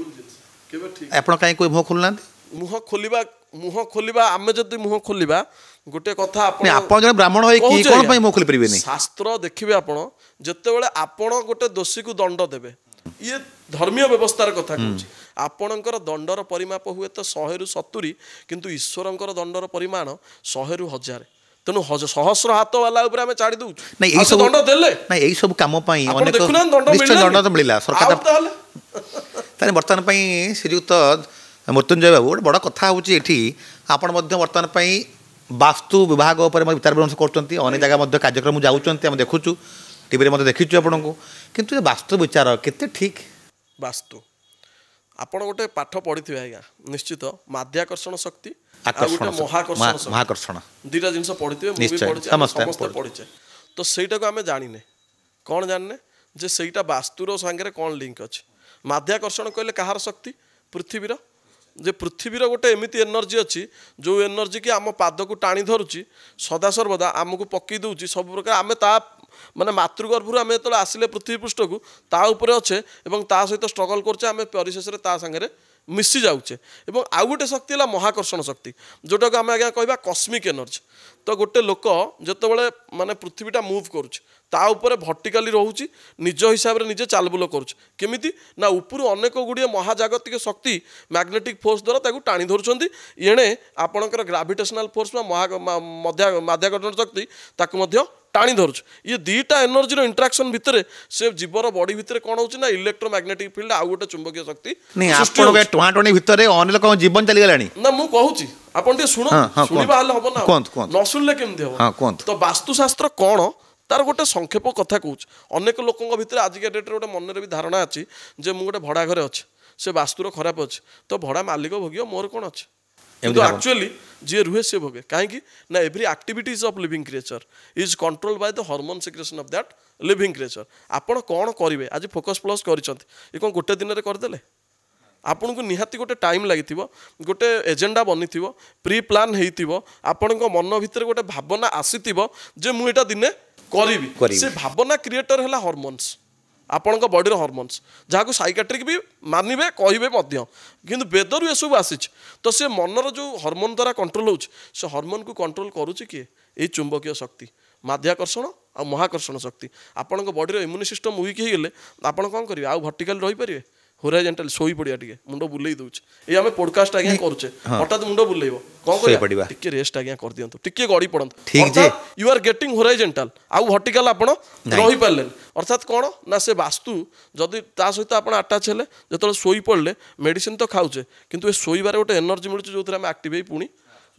କେବେ ଠିକ୍? ଆପଣ କାହିଁକି ମୁହଁ ଖୋଲୁନାହାନ୍ତି? ମୁହଁ ଖୋଲିବା ଆମେ ଯଦି ମୁହଁ ଖୋଲିବା ଗୋଟେ କଥା ଆପଣ ଜଣେ ବ୍ରାହ୍ମଣ ହେଇକି କ'ଣ ପାଇଁ ମୁହଁ ଖୋଲି ପାରିବେନି? ଶାସ୍ତ୍ର ଦେଖିବେ ଆପଣ, ଯେତେବେଳେ ଆପଣ ଗୋଟେ ଦୋଷୀକୁ ଦଣ୍ଡ ଦେବେ, ଇଏ ଧର୍ମୀୟ ବ୍ୟବସ୍ଥାର କଥା କହୁଛି, ଆପଣଙ୍କର ଦଣ୍ଡର ପରିମାପ ହୁଏ ତ 100ରୁ 70, କିନ୍ତୁ ଈଶ୍ୱରଙ୍କର ଦଣ୍ଡର ପରିମାଣ 100ରୁ 1000। ତେଣୁ ସହସ୍ର ହାତ ବାଲା ଉପରେ ଆମେ ଛାଡ଼ି ଦଉଛୁ। ନାଇଁ ଏଇ ସବୁ ଦଣ୍ଡ ଦେଲେ, ନାଇଁ ଏଇ ସବୁ କାମ ପାଇଁ ଆପଣ ଅନେକ ଦେଖୁନାହାନ୍ତି ଦଣ୍ଡ ନିଶ୍ଚୟ ମିଳିଲାନି? ଦଣ୍ଡ ତ ମିଳିଲା ସରକାର। ତାହେଲେ ବର୍ତ୍ତମାନ ପାଇଁ ଶ୍ରୀଯୁକ୍ତ ମୃତ୍ୟୁଞ୍ଜୟ ବାବୁ, ଗୋଟେ ବଡ଼ କଥା ହେଉଛି ଏଠି, ଆପଣ ମଧ୍ୟ ବର୍ତ୍ତମାନ ପାଇଁ ବାସ୍ତୁ ବିଭାଗ ଉପରେ ବିଚାର ବିମର୍ଶ କରୁଛନ୍ତି, ଅନେକ ଜାଗା ମଧ୍ୟ କାର୍ଯ୍ୟକ୍ରମ ଯାଉଛନ୍ତି, ଆମେ ଦେଖୁଛୁ, ଟିଭିରେ ମଧ୍ୟ ଦେଖିଛୁ ଆପଣଙ୍କୁ। କିନ୍ତୁ ଏ ବାସ୍ତୁ ବିଚାର କେତେ ଠିକ୍? ବାସ୍ତୁ ଆପଣ ଗୋଟେ ପାଠ ପଢ଼ିଥିବେ ଆଜ୍ଞା ନିଶ୍ଚିତ, ମାଧ୍ୟାକର୍ଷଣ ଶକ୍ତି ଆଉ ଗୋଟେ ମହାକର୍ଷଣ, ଦୁଇଟା ଜିନିଷ ପଢ଼ିଥିବେ, ମୁଁ ବି ପଢ଼ିଛି, ସମସ୍ତେ ପଢ଼ିଛେ। ତ ସେଇଟାକୁ ଆମେ ଜାଣିନେ, କ'ଣ ଜାଣିନେ ଯେ ସେଇଟା ବାସ୍ତୁର ସାଙ୍ଗରେ କ'ଣ ଲିଙ୍କ ଅଛି। ମାଧ୍ୟାକର୍ଷଣ କହିଲେ କାହାର ଶକ୍ତି? ପୃଥିବୀର। ଯେ ପୃଥିବୀର ଗୋଟେ ଏମିତି ଏନର୍ଜି ଅଛି ଯେଉଁ ଏନର୍ଜି କି ଆମ ପାଦକୁ ଟାଣି ଧରୁଛି ସଦାସର୍ବଦା, ଆମକୁ ପକେଇ ଦେଉଛି ସବୁ ପ୍ରକାର। ଆମେ ତା ମାନେ ମାତୃଗର୍ଭରୁ ଆମେ ଯେତେବେଳେ ଆସିଲେ ପୃଥିବୀ ପୃଷ୍ଠକୁ ତା ଉପରେ ଅଛେ ଏବଂ ତା ସହିତ ଷ୍ଟ୍ରଗଲ୍ କରୁଛେ, ଆମେ ପରିଶେଷରେ ତା ସାଙ୍ଗରେ ମିଶି ଯାଉଛେ। ଏବଂ ଆଉ ଗୋଟେ ଶକ୍ତି ହେଲା ମହାକର୍ଷଣ ଶକ୍ତି, ଯେଉଁଟାକୁ ଆମେ ଆଜ୍ଞା କହିବା କସ୍ମିକ୍ ଏନର୍ଜି। ତ ଗୋଟେ ଲୋକ ଯେତେବେଳେ ମାନେ ପୃଥିବୀଟା ମୁଭ୍ କରୁଛି, ତା ଉପରେ ଭର୍ଟିକାଲି ରହୁଛି, ନିଜ ହିସାବରେ ନିଜେ ଚାଲବୁଲ କରୁଛି। କେମିତି ନା ଉପରୁ ଅନେକ ଗୁଡ଼ିଏ ମହାଜାଗତିକ ଶକ୍ତି ମ୍ୟାଗ୍ନେଟିକ୍ ଫୋର୍ସ ଦ୍ୱାରା ତାକୁ ଟାଣି ଧରୁଛନ୍ତି। ଏଣେ ଆପଣଙ୍କର ଗ୍ରାଭିଟେସନାଲ ଫୋର୍ସ ବା ମାଧ୍ୟାକର୍ଷଣ ଶକ୍ତି ତାକୁ ମଧ୍ୟ ଟାଣି ଧରୁଛି। ଇଏ ଦୁଇଟା ଏନର୍ଜିର ଇଣ୍ଟ୍ରାକ୍ସନ୍ ଭିତରେ ସେ ଜୀବର ବଡି ଭିତରେ କ'ଣ ହେଉଛି ନା ଇଲେକ୍ଟ୍ରୋମ୍ୟାଗ୍ନେଟିକ୍ ଫିଲ୍ଡ ଆଉ ଗୋଟେ ଚୁମ୍ବକୀୟ ଶକ୍ତି। ଟଣାଟଣି ଭିତରେ ଅନେକ ଲୋକଙ୍କ ଜୀବନ ଚାଲିଗଲାଣି। ନା ମୁଁ କହୁଛି ଆପଣ ଟିକେ ଶୁଣ, ଶୁଣିବା ହେଲେ ହବ ନା, ନ ଶୁଣିଲେ କେମିତି ହବ? ତ ବାସ୍ତୁଶାସ୍ତ୍ର କ'ଣ ତାର ଗୋଟେ ସଂକ୍ଷେପ କଥା କହୁଛି। ଅନେକ ଲୋକଙ୍କ ଭିତରେ ଆଜିକା ଡେଟ୍ରେ ଗୋଟେ ମନରେ ବି ଧାରଣା ଅଛି ଯେ ମୁଁ ଗୋଟେ ଭଡ଼ା ଘରେ ଅଛି, ସେ ବାସ୍ତୁର ଖରାପ ଅଛି, ତ ଭଡ଼ା ମାଲିକ ଭୋଗିବ, ମୋର କ'ଣ ଅଛି? କିନ୍ତୁ ଆକ୍ଚୁଆଲି ଯିଏ ରୁହେ ସେ ଭୋଗେ। କାହିଁକି ନା every activities of living creature is control by the hormone secretion of that living creature. ଆପଣ କ'ଣ କରିବେ? ଆଜି ଫୋକସ୍ ପ୍ଲସ୍ କରିଛନ୍ତି, ଏ କ'ଣ ଗୋଟେ ଦିନରେ କରିଦେଲେ? ଆପଣଙ୍କୁ ନିହାତି ଗୋଟେ ଟାଇମ୍ ଲାଗିଥିବ, ଗୋଟେ ଏଜେଣ୍ଡା ବନିଥିବ, ପ୍ରି ପ୍ଲାନ୍ ହେଇଥିବ, ଆପଣଙ୍କ ମନ ଭିତରେ ଗୋଟେ ଭାବନା ଆସିଥିବ ଯେ ମୁଁ ଏଇଟା ଦିନେ କରିବି। ସେ ଭାବନା କ୍ରିଏଟର ହେଲା ହର୍ମୋନ୍ସ, ଆପଣଙ୍କ ବଡ଼ିର ହର୍ମୋନ୍ସ, ଯାହାକୁ ସାଇକାଟ୍ରିକ୍ ବି ମାନିବେ କହିବେ ମଧ୍ୟ। କିନ୍ତୁ ବେଦରୁ ଏସବୁ ଆସିଛି। ତ ସେ ମନର ଯେଉଁ ହର୍ମୋନ୍ ଦ୍ୱାରା କଣ୍ଟ୍ରୋଲ ହେଉଛି, ସେ ହର୍ମୋନ୍କୁ କଣ୍ଟ୍ରୋଲ କରୁଛି କିଏ? ଏଇ ଚୁମ୍ବକୀୟ ଶକ୍ତି, ମାଧ୍ୟାକର୍ଷଣ ଆଉ ମହାକର୍ଷଣ ଶକ୍ତି। ଆପଣଙ୍କ ବଡ଼ିର ଇମ୍ୟୁନି ସିଷ୍ଟମ୍ ୱିକ୍ ହେଇଗଲେ ଆପଣ କ'ଣ କରିବେ? ଆଉ ଭର୍ଟିକାଲି ରହିପାରିବେ? ହୋରାଇଜେଣ୍ଟାଲ ଶୋଇ ପଡ଼ିବା, ଟିକେ ମୁଣ୍ଡ ବୁଲେଇ ଦେଉଛି। ଏଇ ଆମେ ପୋଡକାଷ୍ଟ ଆଜ୍ଞା କରୁଛେ, ହଠାତ୍ ମୁଣ୍ଡ ବୁଲେଇବ, କ'ଣ କରିବା? ଟିକେ ରେଷ୍ଟ ଆଜ୍ଞା କରିଦିଅନ୍ତୁ, ଟିକେ ଗଡ଼ି ପଡ଼ନ୍ତୁ। ୟୁ ଆର୍ ଗେଟିଂ ହୋରାଇଜେଣ୍ଟାଲ, ଆଉ ଭର୍ଟିକାଲ ଆପଣ ରହିପାରିଲେନି। ଅର୍ଥାତ୍ କ'ଣ ନା ସେ ବାସ୍ତୁ ଯଦି ତା ସହିତ ଆପଣ ଆଟାଚ୍ ହେଲେ, ଯେତେବେଳେ ଶୋଇ ପଡ଼ିଲେ ମେଡ଼ିସିନ ତ ଖାଉଛେ, କିନ୍ତୁ ଏ ଶୋଇବାରେ ଗୋଟେ ଏନର୍ଜି ମିଳୁଛି ଯେଉଁଥିରେ ଆମେ ଆକ୍ଟିଭ୍ ହେଇ ପୁଣି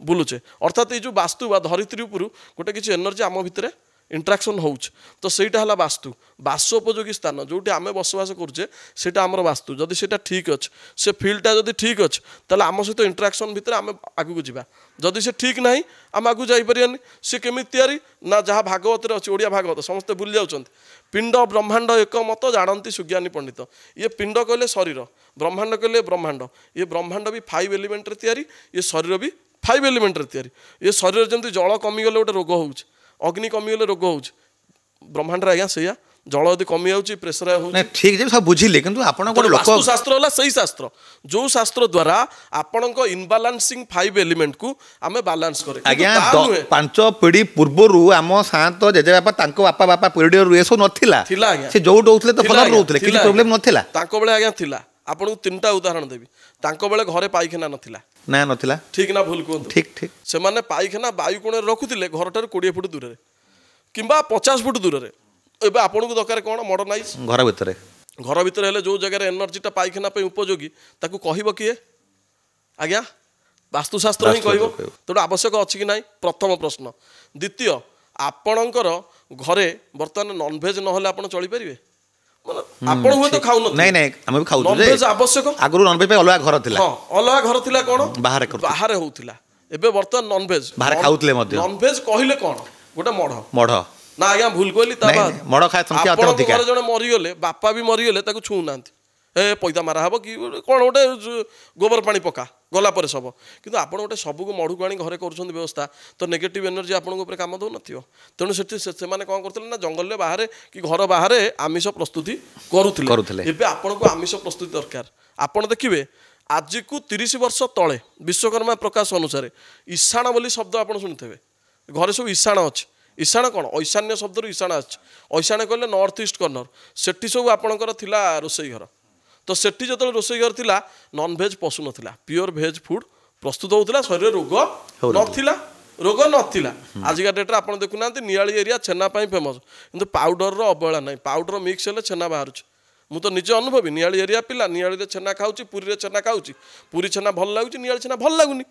ବୁଲୁଛେ। ଅର୍ଥାତ୍ ଏଇ ଯେଉଁ ବାସ୍ତୁ ବା ଧରିତ୍ରୀ ଉପରୁ ଗୋଟେ କିଛି ଏନର୍ଜି ଆମ ଭିତରେ ଇଣ୍ଟ୍ରାକ୍ସନ୍ ହେଉଛି, ତ ସେଇଟା ହେଲା ବାସ୍ତୁ। ବାସୋପଯୋଗୀ ସ୍ଥାନ ଯେଉଁଠି ଆମେ ବସବାସ କରୁଛେ ସେଇଟା ଆମର ବାସ୍ତୁ। ଯଦି ସେଇଟା ଠିକ୍ ଅଛି, ସେ ଫିଲ୍ଡଟା ଯଦି ଠିକ୍ ଅଛି, ତାହେଲେ ଆମ ସହିତ ଇଣ୍ଟ୍ରାକ୍ସନ୍ ଭିତରେ ଆମେ ଆଗକୁ ଯିବା। ଯଦି ସେ ଠିକ୍ ନାହିଁ ଆମେ ଆଗକୁ ଯାଇପାରିବାନି। ସେ କେମିତି ତିଆରି ନା ଯାହା ଭାଗବତରେ ଅଛି, ଓଡ଼ିଆ ଭାଗବତ ସମସ୍ତେ ଭୁଲି ଯାଉଛନ୍ତି, ପିଣ୍ଡ ବ୍ରହ୍ମାଣ୍ଡ ଏକ ମତ ଜାଣନ୍ତି ସୁଜ୍ଞାନୀ ପଣ୍ଡିତ। ଇଏ ପିଣ୍ଡ କହିଲେ ଶରୀର, ବ୍ରହ୍ମାଣ୍ଡ କହିଲେ ବ୍ରହ୍ମାଣ୍ଡ। ଇଏ ବ୍ରହ୍ମାଣ୍ଡ ବି 5 ଏଲିମେଣ୍ଟରେ ତିଆରି, ଇଏ ଶରୀର ବି 5 ଏଲିମେଣ୍ଟରେ ତିଆରି। ଏ ଶରୀରରେ ଯେମିତି ଜଳ କମିଗଲେ ଗୋଟେ ରୋଗ ହେଉଛି, ଅଗ୍ନି କମିଗଲେ ରୋଗ ହେଉଛି, ବ୍ରହ୍ମାଣ୍ଡରେ ଆଜ୍ଞା ସେଇଆ। ଜଳ ଯଦି କମି ଯାଉଛି, ପ୍ରେସର ହେଉଛି। ଠିକ୍ ଯେ ସବୁ ବୁଝିଲେ, କିନ୍ତୁ ଆପଣ ଗୋଟେ ଲୋକ, ବାସ୍ତୁଶାସ୍ତ୍ର ହେଲା ସେଇ ଶାସ୍ତ୍ର ଯେଉଁ ଶାସ୍ତ୍ର ଦ୍ୱାରା ଆପଣଙ୍କ ଇନବାଲାନ୍ସିଂ 5 ଏଲିମେଣ୍ଟକୁ ଆମେ ବାଲାନ୍ସ କରେ। ଆଜ୍ଞା 5 ପିଢ଼ି ପୂର୍ବରୁ ଆମ ସାନ୍ତ ଜେଜେବାପା, ତାଙ୍କ ବାପା ପିରିୟଡ଼ରୁ ଏସବୁ ନଥିଲା। ସେ ଯୋଉ ରହୁଥିଲେ ତ ଭଲ ରହୁଥିଲେ, କିଛି ପ୍ରୋବ୍ଲେମ୍ ନଥିଲା। ତାଙ୍କ ବେଳେ ଆଜ୍ଞା ଥିଲା। ଆପଣଙ୍କୁ 3ଟା ଉଦାହରଣ ଦେବି। ତାଙ୍କ ବେଳେ ଘରେ ପାଇଖାନା ନଥିଲା। ନା ନଥିଲା। ଠିକ୍ ନା ଭୁଲ କୁହନ୍ତୁ? ଠିକ୍ ଠିକ୍। ସେମାନେ ପାଇଖାନା ବାୟୁ କୋଣରେ ରଖୁଥିଲେ, ଘରଠାରୁ 20 ଫୁଟ ଦୂରରେ କିମ୍ବା 50 ଫୁଟ ଦୂରରେ। ଏବେ ଆପଣଙ୍କୁ ଦରକାର କ'ଣ? ମଡର୍ଣ୍ଣାଇଜ୍। ଘର ଭିତରେ ହେଲେ ଯେଉଁ ଜାଗାରେ ଏନର୍ଜିଟା ପାଇଖାନା ପାଇଁ ଉପଯୋଗୀ, ତାକୁ କହିବ କିଏ? ଆଜ୍ଞା ବାସ୍ତୁଶାସ୍ତ୍ର ହିଁ କହିବ। ତେଣୁ ଆବଶ୍ୟକ ଅଛି କି ନାହିଁ? ପ୍ରଥମ ପ୍ରଶ୍ନ। ଦ୍ୱିତୀୟ, ଆପଣଙ୍କର ଘରେ ବର୍ତ୍ତମାନ ନନଭେଜ୍ ନହେଲେ ଆପଣ ଚଳିପାରିବେ? ଆପଣ ହୁଏତ ଖାଉନଥିବେ। ନାଇଁ ନାଇଁ, ଆମେ ବି ଖାଉଛୁ। ନନଭେଜ୍ ଆବଶ୍ୟକ। ଆଗରୁ ନନଭେଜ୍ ପାଇଁ ଅଲଗା ଘର ଥିଲା। ହଁ, ଅଲଗା ଘର ଥିଲା। କ'ଣ? ବାହାରେ ହେଉଥିଲା। ଏବେ ବର୍ତ୍ତମାନ ନନଭେଜ୍ ବାହାରେ ଖାଉଥିଲେ ମଧ୍ୟ। ନନଭେଜ୍ କହିଲେ କ'ଣ? ଗୋଟେ ମଢ଼ ନା ଆଜ୍ଞା ଭୁଲ କହିଲି? ତା ଆପଣଙ୍କ ଘରେ ଜଣେ ମରିଗଲେ, ବାପା ବି ମରିଗଲେ, ତାକୁ ଛୁଉଁନାହାନ୍ତି। ଏ ପଇତା ମାରା ହବ କି କ'ଣ ଗୋଟେ ଗୋବର ପାଣି ପକା, गला पर सब किंतु आपण गोटे सबको मढ़ू आनी घरे कर व्यवस्था तो नेगेटिव एनर्जी आपन काम दौ नथियो तेणु से माने कौन करथिले ना जंगल बाहर कि घर बाहर आमिष प्रस्तुति करुथिले एबे आपन को आमिष प्रस्तुति दरकार आपण देखिबे आज को 30 वर्ष तले विश्वकर्मा प्रकाश अनुसार ईशाण बोली शब्द आप शुणुथे घरे सब ईशाण अच्छे ईशाण कौन ईशान्य शब्द ईशाण आशाण कहले नॉर्थ ईस्ट कॉर्नर सेठी सब आपणकर थिला रोसई घर तो सेठी जो रोसई घर थिला नॉन भेज पशु नथिला प्योर भेज फूड प्रस्तुत होता शरीर रोग नाला आजिका डेट्रे आप देखुना नियाली एरिया छेना फेमस किंतु पाउडर अवहेला ना पाउडर मिक्स हेल्ले छेना बाहर मु तो निजे अनुभवी नियाली एरिया पिला नियाली छेना खाऊँ पुरी छेना खाऊँ पुरी छेना भल लगुच नियाली छेना भल लगुनि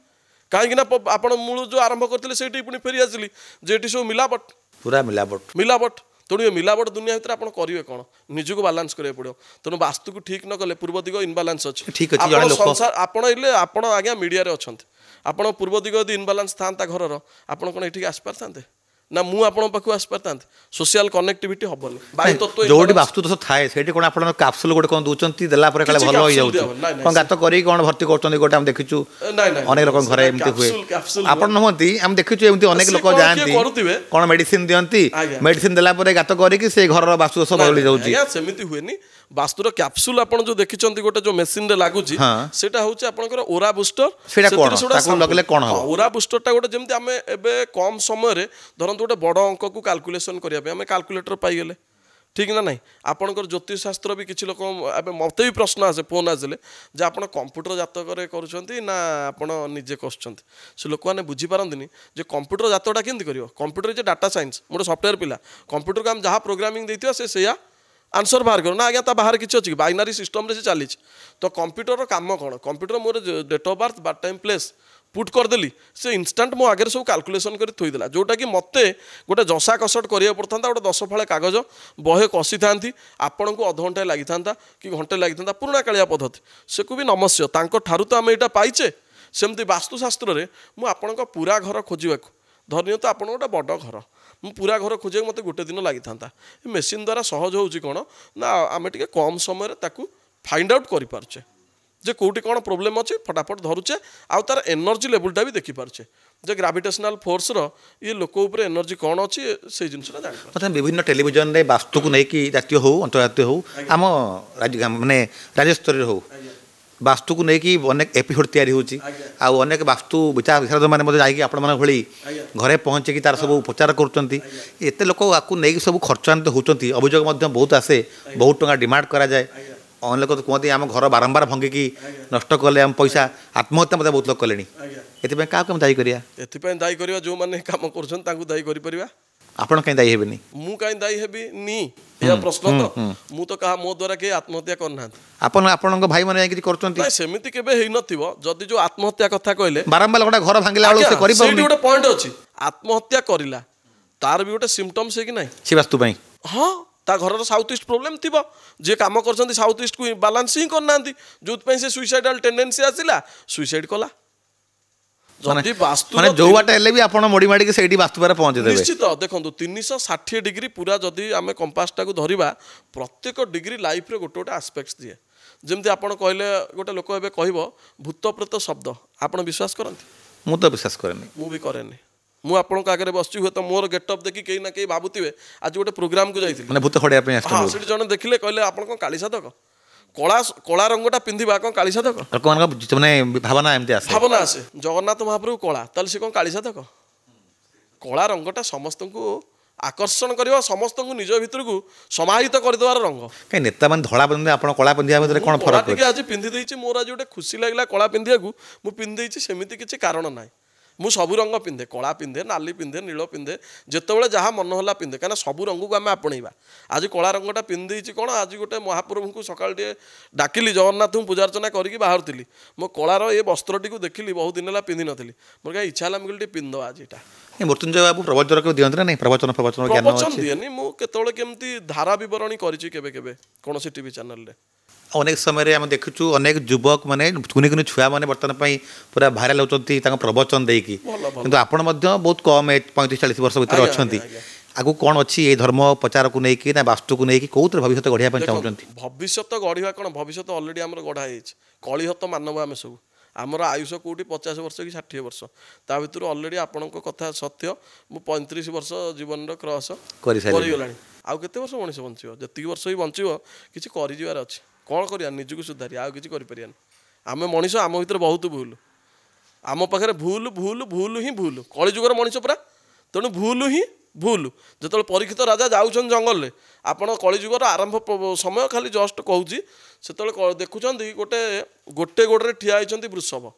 कहीं आप मूल जो आरंभ करते से पुणी फेरी आसिली जेटी सब मिलावट पूरा मिलावट तेणु ये मिलावट दुनिया भितर आप करेंगे कौन निजक बालांस करा पड़ो तेणु वास्तु को ठीक न कले पूर्व दिग इनबालांस अच्छे संसार आपण आज्ञा मीडिया अच्छा आप पूर्व दिग यदि इनबालांस था घर आप कौन ये आसपार था ना मु आपण पाखु आस पारता सोशल कनेक्टिविटी हबल बायु तत्व जोटी वास्तु दोष थाए सेठी कोन आपण कैप्सूल गोटे कोन दूचंती देला परे काले भलो होई जाउछ कोन गात करी कोन भर्ती करचंदी गोटे हम देखिछु अनेक लोक घरे एमती हुए आपण नहंती हम देखिछु एमती अनेक लोक जानती कोन मेडिसिन दियंती मेडिसिन देला परे गात करी कि से घर वास्तु दोष बदली जाउछ सेमिति हुएनी वास्तुर कैप्सूल आपण जो देखिचंती गोटे जो मशीन रे लागुची सेटा होची आपनकर ओरा बूस्टर सेटा कोन ताकू लगले कोन हो ओरा बूस्टर टा गोटे जेमति हमें एबे कम समय रे धरन गोटे बड़ अंक को कैलकुलेशन करिया पे हमें कैलकुलेटर पाई गेले ठीक ना नहीं आपनकर ज्योतिष शास्त्र भी किछि लोक एबे मते भी प्रश्न आसे फोन आसले जे आपण कंप्यूटर जातक रे करूछंती ना आपण निजे करछंती से लोक माने बुझी पारंदिनी जे कंप्यूटर जातकटा केंति करियो कंप्यूटर जे डाटा साइंस मोर सॉफ्टवेयर पिला कंप्यूटर को हम जहां प्रोग्रामिंग देथियो से सेया आंसर बाहर करो ना आज्ञा ता बाहर किसी अच्छी बाइनारी सिस्टम रे से चली तो कंप्यूटर काम कौन कंप्यूटर मोर date of birth birth time place put करदेली से इंस्टांट मो आगे सब कैलकुलेशन कर थोईदेला जोटा कि मते गोटे जसा कसट करिया पड़ता गोटे 10 फाळे कागज बहे कषि था आपण को अध घंटे लगी था कि घंटे लगी था पुराणा कालिया पद्धति से को भी नमस्य तांको ठारू तो आम यहाँ पाइचे सेमती वास्तुशास्त्र में मुझे पूरा घर खोजा धरिनियो तो आप गोटे बड़ घर मु पूरा घर खोजे मत गोटे दिन लगी था मेसीन द्वारा सहज हो कौन ना आम टे कम समय फाइंड आउट करें जे कौटी कौन प्रोब्लेम अच्छे फटाफट धरुचे आउ तार एनर्जी लेवलटा भी देखिपारे जे ग्राविटेशनल फोर्स ये लोक उपर एनर्जी कौन अच्छी से जिनसा जान विभिन्न टेलीविजन रे वास्तु को लेकिन जातीय हो अंतर्जातीय हो आम माने राज्य स्तर हो वास्तु को लेकिन अनेक एपिसोड तैयारी होची आउ अनेक वास्तु विचार विशारद मैंने जाकि आपण भली घरे पहुँचे तार सब उपचार करुँच एत लोक आपको नहीं सब खर्चान्वित होती अभियोग बहुत आसे बहुत टका डिमांड करा जाए अनेक लोक तो कहते आम घर बारंबार भंगिकी नष्ट कले आम पैसा आत्महत्या मत बहुत लोग कले ये क्या दायी करिया एथिपाई दायी करिया जो माने काम करछन दायी करि परिबा आपण कहीं दायी हेबेनी मु कहीं दायी हेबी नी या प्रश्न तो मु तो कहा मो द्वारा के आत्महत्या करना आपण आपण भाई माने कि करछन नै सेमिति केबे हेइ नथिबो जदि जो आत्महत्या कथा कहले बारंबार गोटा घर भांगिला आलो से करि पाउनी गोटे पॉइंट अछि आत्महत्या करिला तार भी गोटे सिम्पटम्स है कि नै से वास्तु पई हां ता घर साउथ ईस्ट प्रोब्लेम थी जे काम कर साउथ ईस्ट को बालांस ही करना जो से सुइसाइडल टेंडेंसी आसला सुइसाइड कला माने जो बाटे हेले भी आपण मोडी माडी के सेठी वास्तु पर पहुंचे देबे निश्चित देखंतु 360 डिग्री पूरा जदी आमे कंपासटा को धरिबा प्रत्येक डिग्री लाइफ रे गोटे गोटे एस्पेक्ट्स दिए जेमति आपण कहले गोटे लोक एबे कहबो भूत प्रेत शब्द आपण विश्वास करंती मु तो विश्वास करनी मु भी करेनी मु आपण आगे बसची हुए तो मोर गेटअप देखि कहीं ना कहीं भावुवे आज गोटे प्रोग्राम को जाइए माने भूत खड़िया पे हाँ से जन देखिले कहले आपण कौन काली साधक कला कला रंगटा पिंधिबा कौन काली साधक माने भावना एमती आसे भावना आसे जगन्नाथ महाप्रभु कला ताल से कौन काली साधक कला रंगटा समस्त को आकर्षण करवा समस्त को निज भीतर को समाहित करदेवार रंग कहीं नेता मान धड़ा पिंधे आपण कला पिंधिया भितर कोन फरक है आज पिंधि देछि मोर आज गोटे खुशी लागला कला पिंधिया को मु पिंधि देछि सेमिति किछि कारण नाही मु सबू रंग पिंधे कला पिंधे नाली पिंधे नील पिंधे जितेबाला जहाँ मन है पिंधे कहीं सबू रंग को आम आपणेबा आज कला रंगटा पिंधि कौन आज गोटे महाप्रभु को सका डाकिली जगन्नाथ पूजार्चना करके बाहर थी मो कलार ये वस्त्रटी को देखिली बहुत दिन है पिंधि नी मोर क्या इच्छा है मुझे पिंध आज यहाँ मृत्युंजय बाबू प्रवचन को दिखते ना नहीं प्रवचन प्रवचन प्रवचन दिएनी मुझे केमती धारा बरणी कर कौन टीवी चैनल अनेक समय आम देखु अनेक युवक माने कुनि कुनि छुआ माने बर्तमान पूरा भाइराल होती प्रवचन देकी किंतु आपण बहुत कम एज 35-40 वर्ष भीतर अच्छा आगु कौन अच्छी ये धर्म प्रचार को लेकिन ना वास्तु को लेकिन कौन भविष्य गढ़िया चाहते भविष्य गढ़ा कौन भविष्य अलरेडी आम गढ़ा कलिहत मानव आम सब आमर आयुष कौटी 50 वर्ष कि 60 वर्ष ता भर अलरेडी आपण कथा सत्य मु 35 वर्ष जीवन क्रॉस करगला आउ केते वर्ष मनीष बंचो जी वर्ष भी बंचो किसी कर अच्छे कौन करा निजक सुधारी आउ कि कर आम मनीष आम भर बहुत भूल आम पाखे भूल भूल भूल ही भूल कलिजुगर मनीष पूरा तेणु भूल ही भूल जो परीक्षित राजा जाऊन जंगल में आपण कलिजुगर आरंभ समय खाली जस्ट कहूँ से देखुं गोटे गोटे गोड़े ठिया होती वृषभ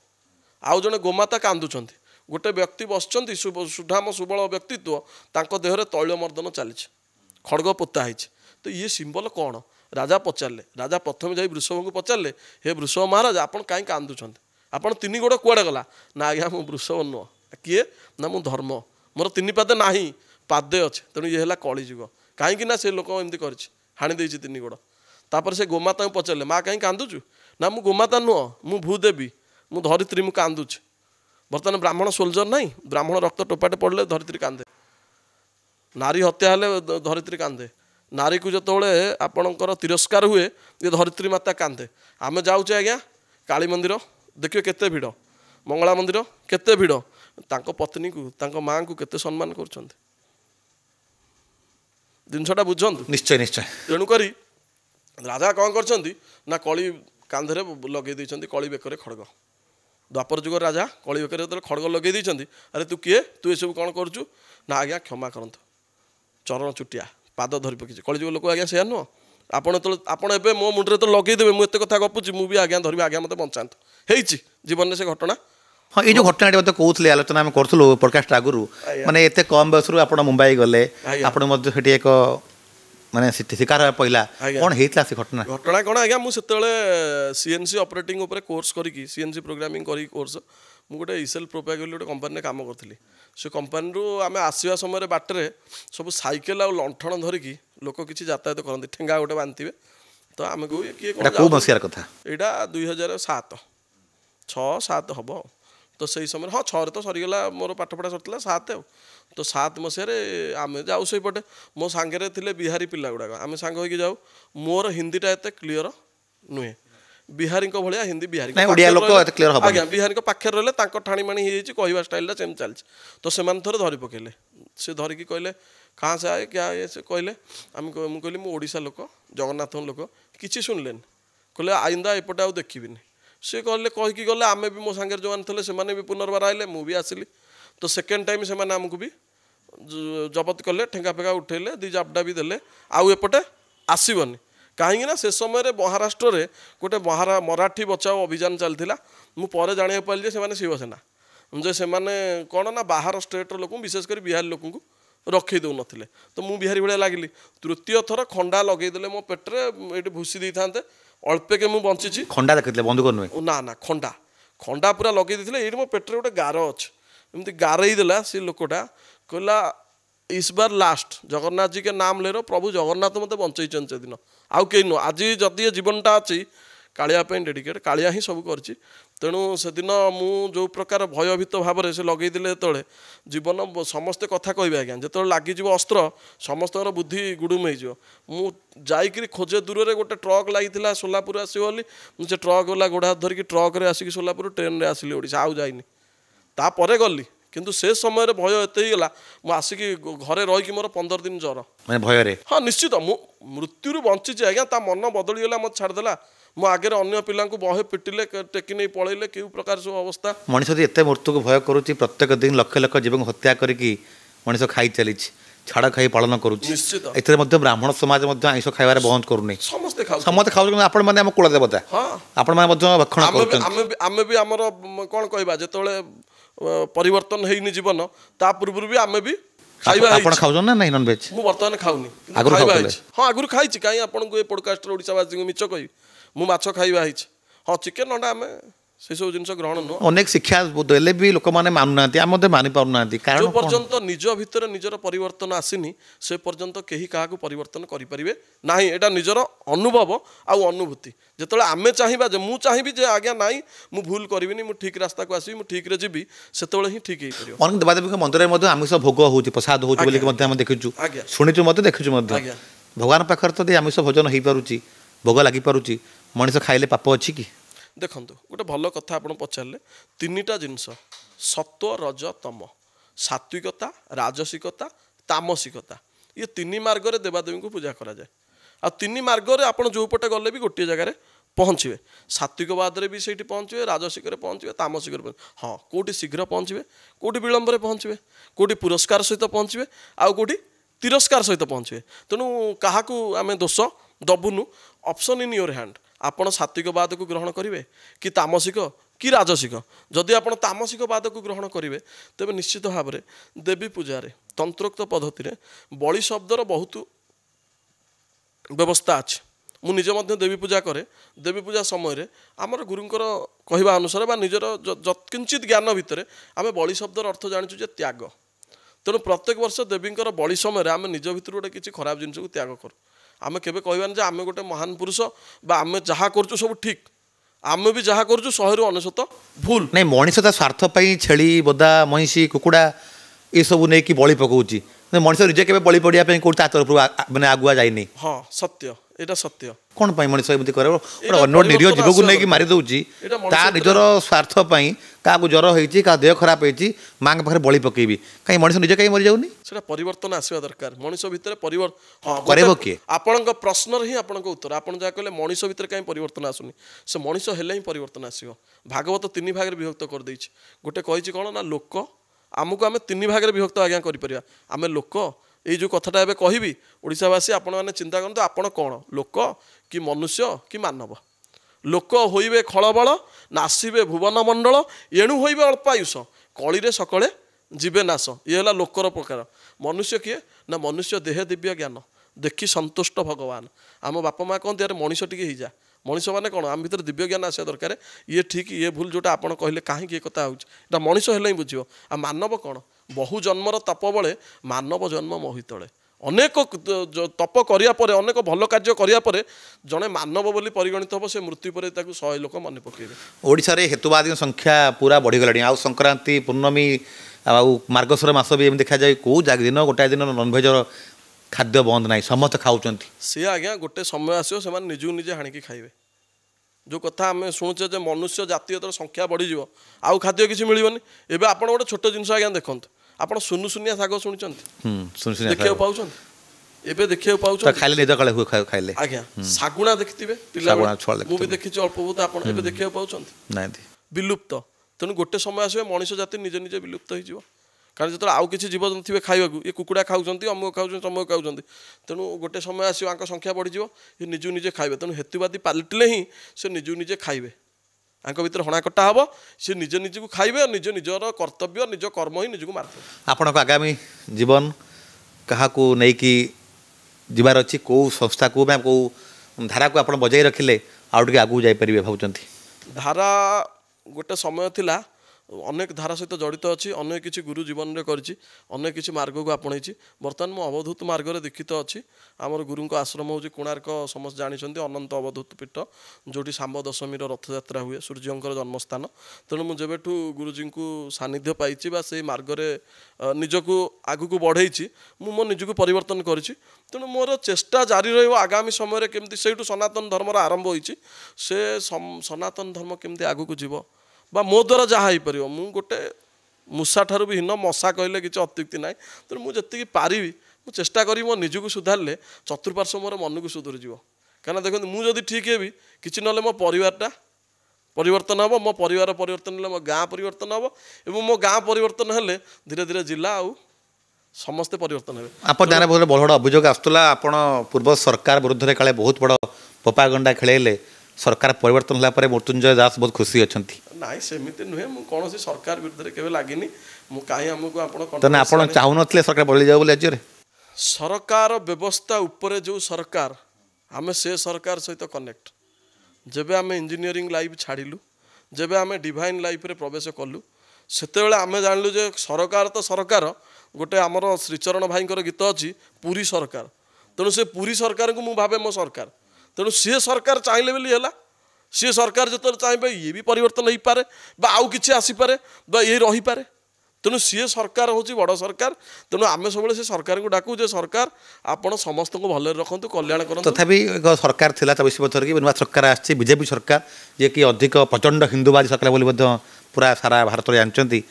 आउ जड़े गोमाता कांदुंट गोटे व्यक्ति बसुँच सुधाम सुबल व्यक्तित्व तांको देहरे तैलमर्दन चली खड़ग पोता तो ये सिंबल कौन राजा पचारे राजा प्रथम जा वृषभ को पचारे हे वृषभ महाराज आप कहीं कांदुंट आप तीन गोड़ कुआड़े गला ना आज्ञा मु वृषभ नुह किए ना मु धर्म मोर तीन पादे ना पादे अच्छे तेणु ये है कलिजुग कहीं से लोक एमती कर हाणी देती तीन गोड़ तापर से गोमाता को पचारे माँ कहीं कांदुचु ना मु गोमाता नुह मु भूदेवी मु धरित्री मु कांदुची बर्तमान ब्राह्मण सोल्जर नहीं ब्राह्मण रक्त टोपाटे पड़े धरित्री कांदे नारी हत्या हेले धरित्री कांदे नारी को जो आपणकर तिरस्कार हुए ये धरित्री माता कांदे आम जाऊे आज्ञा काली मंदिर देखिए केते भिड़ मंगला मंदिर केते भिड़ तांको पत्नी को तांको माँ को केते सम्मान कर जिनसा बुझंतु निश्चय निश्चय तेणुक राजा कौन कर कली कांधे लगे कली बेकर खड़ग द्वापर जुग राजा कली बेकर जो खड़ग लगे अरे तू किए तू ये सब कौन करुचु ना आज्ञा क्षमा करंतु चरण चुटिया पाद धरी पकड़ कलिजुग लोक आज्ञा से नुह आपड़ ए मो मुंडे तो लगेदेवे मुझे कथा गपुची मुझे आज्ञा धरबी आज्ञा मत बचातु होती जीवन में से घटना हाँ ये जो घटना मतलब कहते आलोचना आम करूँ पॉडकास्ट आगुरी माने एते कम बयस आप मुंबई गले आप एक माने शिकार पड़ा कौन होता से घटना घटना कौन आज्ञा मुझे सीएनसी ऑपरेटिंग उपर कोर्स करी सीएनसी प्रोग्रामिंग करी कोर्स मुझे गोटे इसेल प्रोपैग गोटे कंपानी काम करी से कंपानी आम आसवा समय बाटर सब साइकेल आ लंठन धरिकी लोक किसी यातायात करते ठेंगा गोटे बांधे तो आम कौ मसीहार कथा यहाँ 2007 6-7 हम तो सही समय हाँ 6 तो सरीगला मोर पाठपढ़ा सरता 7 तो 7 मसीह आम जाऊ से पटे मो सांगे थे बिहारी पिला गुड़ाक आम सांग होगी जाऊ मोर हिंदीटा एत क्लीयर नुहे बिहारी भाया हिंदी बिहारी आज्ञा बिहारी पाखे रही ठाणीमाणी कहवा स्टाइल सेम चलती तो से थोड़े धरी पकेले से धरिकी कहले कहाँ से आए क्या ये से कहले आम कहली मु ओडिशा लोक जगन्नाथ लोक किसी शुणिलेनि कहले आइंदा एपटे आउ देखिबिनी सी कहले कहीकि गले आम भी मो सांगे जो थे से भी पुनर्बार आइले मुझे आसली तो सेकेंड टाइम से आमको भी जबत कले ठेंगा फेंगा उठेले दी जापटा भी देले आउ एपटे आसबनी कहीं से समय महाराष्ट्र में गोटे मराठी बचाओ अभियान चलता मुझे जाना पारि से शिवसेना जे से कौन ना बाहर स्टेट्र लोक विशेषकर बिहारी लोक रखी दौन तो मुझे बिहारी भाया लगिली तृतीय थर खंडा लगेदेले मो पेट्रे ये भूसी दे था अल्पे के मुझे बंची खंडा देखते बंदूक नुहे ना ना खंडा खंडा पूरा लगे ये मो पेट्रे गोटे गार अच्छे एमती गारई देला से लोकटा कहला इस बार लास्ट जगन्नाथ जी के नाम ले रो प्रभु जगन्नाथ मत बंचई से दिन आउ कई नुह आज जदि जीवनटा अच्छी कालिया डेडिकेट कालिया ही सब कर तेणु से दिन मु जो प्रकार भयभीत भाव से लगेदेले जो जीवन समस्ते कथा कहे आज्ञा जो लगिज अस्त्र समस्त बुद्धि गुड़ुम हो जाकि खोजे दूर में गोटे ट्रक लगी सोलापुर आसोली से ट्रक वाला गोड़ा हाथ धरिकी ट्रक आसिक सोलापुर ट्रेन में आसली ओडिशा आउ जाइनी तापर गली किंतु से समय भय एत गला मुसिकी घरे रहीकि मोर 15 दिन ज्वर भय हाँ निश्चित मृत्यु बंची आज्ञा ता मन बदलीगला मत छाड़देला मो आगे अन्य पिला बहे पिटिले टेकी नहीं पलैले कि प्रकार सब अवस्था मनीष जी एत मृत्यु को भय करुच्ची प्रत्येक दिन लक्ष लक्ष जीवन हत्या करके मनीष खाई चली छाड़ खाई पालन करुच्ची ब्राह्मण समाज आइंष खाइबार बंद करूनी समस्ते खाऊ आपण मैंने आम कुल देवता आपण भक्षण आम भी आमर कौन कहवा जो परिवर्तन होनी जीवन ता पूर्व भी आम भी खाऊ ना नहीं नॉनवेज मु बर्तमान खाऊनी हाँ आगुरी खाई कहीं आपको पॉडकास्ट ओडिशावासी मिछ कही मु माछ खाइबा हाँ चिकेन अंडा आम से सब जिन ग्रहण नुह अनेक शिक्षा देले भी लोक मैंने मानुना आम मानि पारना जो पर्यंत निज भितर निजर परिवर्तन आसीनी से पर्यंत कहीं क्या परिवर्तन करें ना यहाँ निजर अनुभव आउ अनुभूति जो आम चाहिए जे मुझे चाहिए आज्ञा नाई मु भूल करी मुझे ठीक रास्ता को आसबि मुझे ठीक जी से ही ठीक हो अनेक देवादेवी मंदिर में आमिष भोग हो प्रसाद हो देखु शुणु देखु भगवान पाखर तो आमिष भोजन हो पारुची भोग लगी पारुची मनीष खाइले पाप अच्छी कि ଦେଖନ୍ତୁ ଗୋଟେ ଭଲ କଥା ଆପଣ ପଚାରିଲେ ତିନିଟା ଜିନିଷ ସତ୍ଵ ରଜ ତମ ସାତ୍विकता राजसिकता तामसिकता ये तीन मार्गरे देवादेवी को पूजा कराए आ तीन मार्गरे आप जो पटे गले भी गोटे जगार पहुँचे सात्विकवाद भी से पहुँचे राजसिक पहुँचे तामसिक हाँ कौटी शीघ्र पहुँचे कौटी विलंबर पहुँचे कौटी पुरस्कार सहित पहुँचे आउ कौटी तिरस्कार सहित पहुँचे तेणु क्या आम दोष दबुनु ऑप्शन इन योर हैंड आपण सात्विकवाद को ग्रहण करेंगे कि तामसिक कि राजसिक जदि आप तामसिकवाद को ग्रहण करेंगे तेज निश्चित भाव में देवी पूजार तंत्रोक्त पद्धति बलि शब्दर बहुत व्यवस्था अच्छे मु निज मध्य देवी पूजा करे देवी पूजा समय आमर गुरुंकर कहवा अनुसार बा निजर किंचित ज्ञान भितर आम बलि शब्दर अर्थ जाचु जे त्याग तेणु प्रत्येक वर्ष देवींकर बलि समय आम निज भितर गोटे किसी खराब जिनस को त्याग करूँ आम केवे कहबानी जे आम गोटे महान पुरुष बा आम जहाँ करूँ सब ठीक आम भी जहाँ करूँ 100 भूल नहीं मनीष ता स्वार्थ पाई छेली बोदा महिषी कुकुड़ा ये सब नहीं कि बलि पकाउची मनीष निजे केवे बलि पड़िया कौट ता तरफ माने आगुआ जाइनी हाँ सत्य एटा सत्य कौन पाई मनीष एमती करे अन्य निरीह जीव को लेकिन मारी दउची ता निजर स्वार्थ पाई क्या ज्वर होती क्या देह खराब होती माँ के पाखे बलि पकेबी कहीं मनीष निजे कहीं मरी जाऊनी सेटा परिवर्तन आसवा दरकार मनीष भितर परिवर्तन हाँ करेबो किए आपणक प्रश्न ही आपणक उत्तर आपन जहाँ कहले मनीष भितर कहीं परिवर्तन आसुनी से मनीष हेले ही परिवर्तन आसो भागवत 3 भाग में विभक्त कर देछि गोटे कही कौन ना लोक आमको आम 3 भाग में विभक्त आज्ञा करें आम लोक ये जो कथाटा एवं कहबी ओडिशावासी आपण मैंने चिंता करते आपण कौन लोक कि मनुष्य कि मानव लोक होइबे खलबल नासिबे भुवन मंडल एणु होइबे अल्पायुष कली सकले जीवे नाश ये है लोकर प्रकार मनुष्य किए ना मनुष्य देह दिव्य ज्ञान देखी संतुष्ट भगवान आम बापा माँ कहते अरे मनीष टी जा मनीष मैंने कौन आम भर दिव्य ज्ञान आसा दरकार ये ठीक ये भूल जोटा आप कहले कहीं ये कथा होता मनीष हेले ही बुझे आ मानव कौन बहु जन्मर तप बले मानव जन्म मोहितले अनेक तप करिया परे अनेक भल कार्य करिया परे जने मानव बोली परिगणित हम से मृत्यु पर 100 लोक मन पकेबे ओडिशा रे हेतुवादी संख्या पूरा बढ़ी गलानी आ संक्रांति पूर्णमी आ मार्गशीर मास भी देखा जाए कौ दिन गोटाए दिन नॉनभेज खाद्य बंद ना समस्त खाऊँ सी आज्ञा गोटे समय आसो से निजू निजे हाणिकी खाइबे जो कथा आम शुणुचे जे मनुष्य जातीय संख्या बढ़ीज आउ खाद्य किसी मिलबनी एबे आपण गोटे छोट जिनस आज्ञा देखते आप सुनुसुनिया शाग शुणी देखा पाँच एबे देखा पाँच खाइले निद काले हुए खाइले आज्ञा शागुणा देखिथे पिला मुझे देखी अल्प बहुत आप देखा पाँच विलुप्त तेणु गोटे समय आसवे मनीष जाति निजे निजे विलुप्त हो कारण जो आउ किसी जीव थे खावा ये कुकुड़ा खाऊँ अमुक खाऊँ समूह खाऊँ तेणु गोटे समय आसो संख्या बढ़ीज ये निजू निजे खाइबे तेणु हेतुवादी पाल्टिले ही से निजू निजे खाइबे आंक भीतर हणाकटा हम सी निजे निजी को खाइबे निज निजर कर्तव्य निज कर्म ही निजक मार आपण आगामी जीवन क्या नहीं जीवार अच्छी कौ संस्था को कौ धारा को आप बजाई रखिले आउ आगू जापर भावुंट धारा गोटे समय थिला अनेक धारा सहित जड़ित अच्छी अनेक किसी गुरु जीवन में अनेक किसी मार्ग को आपणई बर्तमान मु अवधूत मार्ग दीक्षित अच्छी आमर गुरु आश्रम हूँ कोणार्क समस्त जानते अनंत अवधूत पीठ जोटी शाम दशमी रथ यात्रा हुए सूर्यंकर जन्मस्थान तेणु मुझे गुरुजी को सानिध्य पाई से मार्गरे निजक आगू को बढ़ई मो निजक परिवर्तन करी तेणु मोर चेष्टा जारी रही आगामी समय केमती से सनातन धर्मर आरंभ होती से सनातन धर्म केमती आगू को जीव बा मो द्वारा जहाँ हो पार मु गोटे मूषा ठार भी हीन मशा कहले कि अत्युक्ति ना तेणु मुझे पारि मु चेष्टा करी मो निजक सुधारे चतुर्पार्श्व मोर मन को सुधरी जीव कहीं देखते मुझे ठीक है कि ना मो परिवारटा परिवर्तन हम मो परिवार परिवर्तन है मो गाँ परिवर्तन हम और मो गाँ परिवर्तन हेले धीरे धीरे जिला आउ समस्ते परिवर्तन हे आप जाने बहुत बड़ अभियोग आसूला आप पूर्व सरकार विरुद्ध काले बहुत बड़ पपागंडा खेले सरकार परिवर्तन होला मृत्युंजय दास बहुत खुशी अच्छा नाई सेमती नुहे कौन सरकार विरुद्ध केवे लगिनी कहीं आमको आप चाहून सरकार बदली जाओ राज्य सरकार व्यवस्था उपरे जो सरकार आम से सरकार सहित कनेक्ट जेबे आम इंजीनियरिंग लाइफ छाड़िलु जेबे आम डिवाइन लाइफ रे प्रवेश कलु सेते आम जानलु जे सरकार तो सरकार गोटे आमर श्रीचरण भाई गीत अच्छी पूरी सरकार तेणु से पूरी सरकार को मुझे भावे मो सरकार तेणु सी सरकार चाहिए बोली है सी सरकार जो चाहिए ये भी परिवर्तन हो पारे आउ कि आसीपे ये रही पारे तेणु सी सरकार हूँ बड़ सरकार तेणु आम सब से सरकार को डाकू जे सरकार आपण समस्त को भले रखु कल्याण कर तथापि सरकार थिला 24 वर्ष की नूआ सरकार आसी बीजेपी सरकार जे कि अधिक प्रचंड हिंदूवादी सरकार बोली पूरा सारा भारत में जानते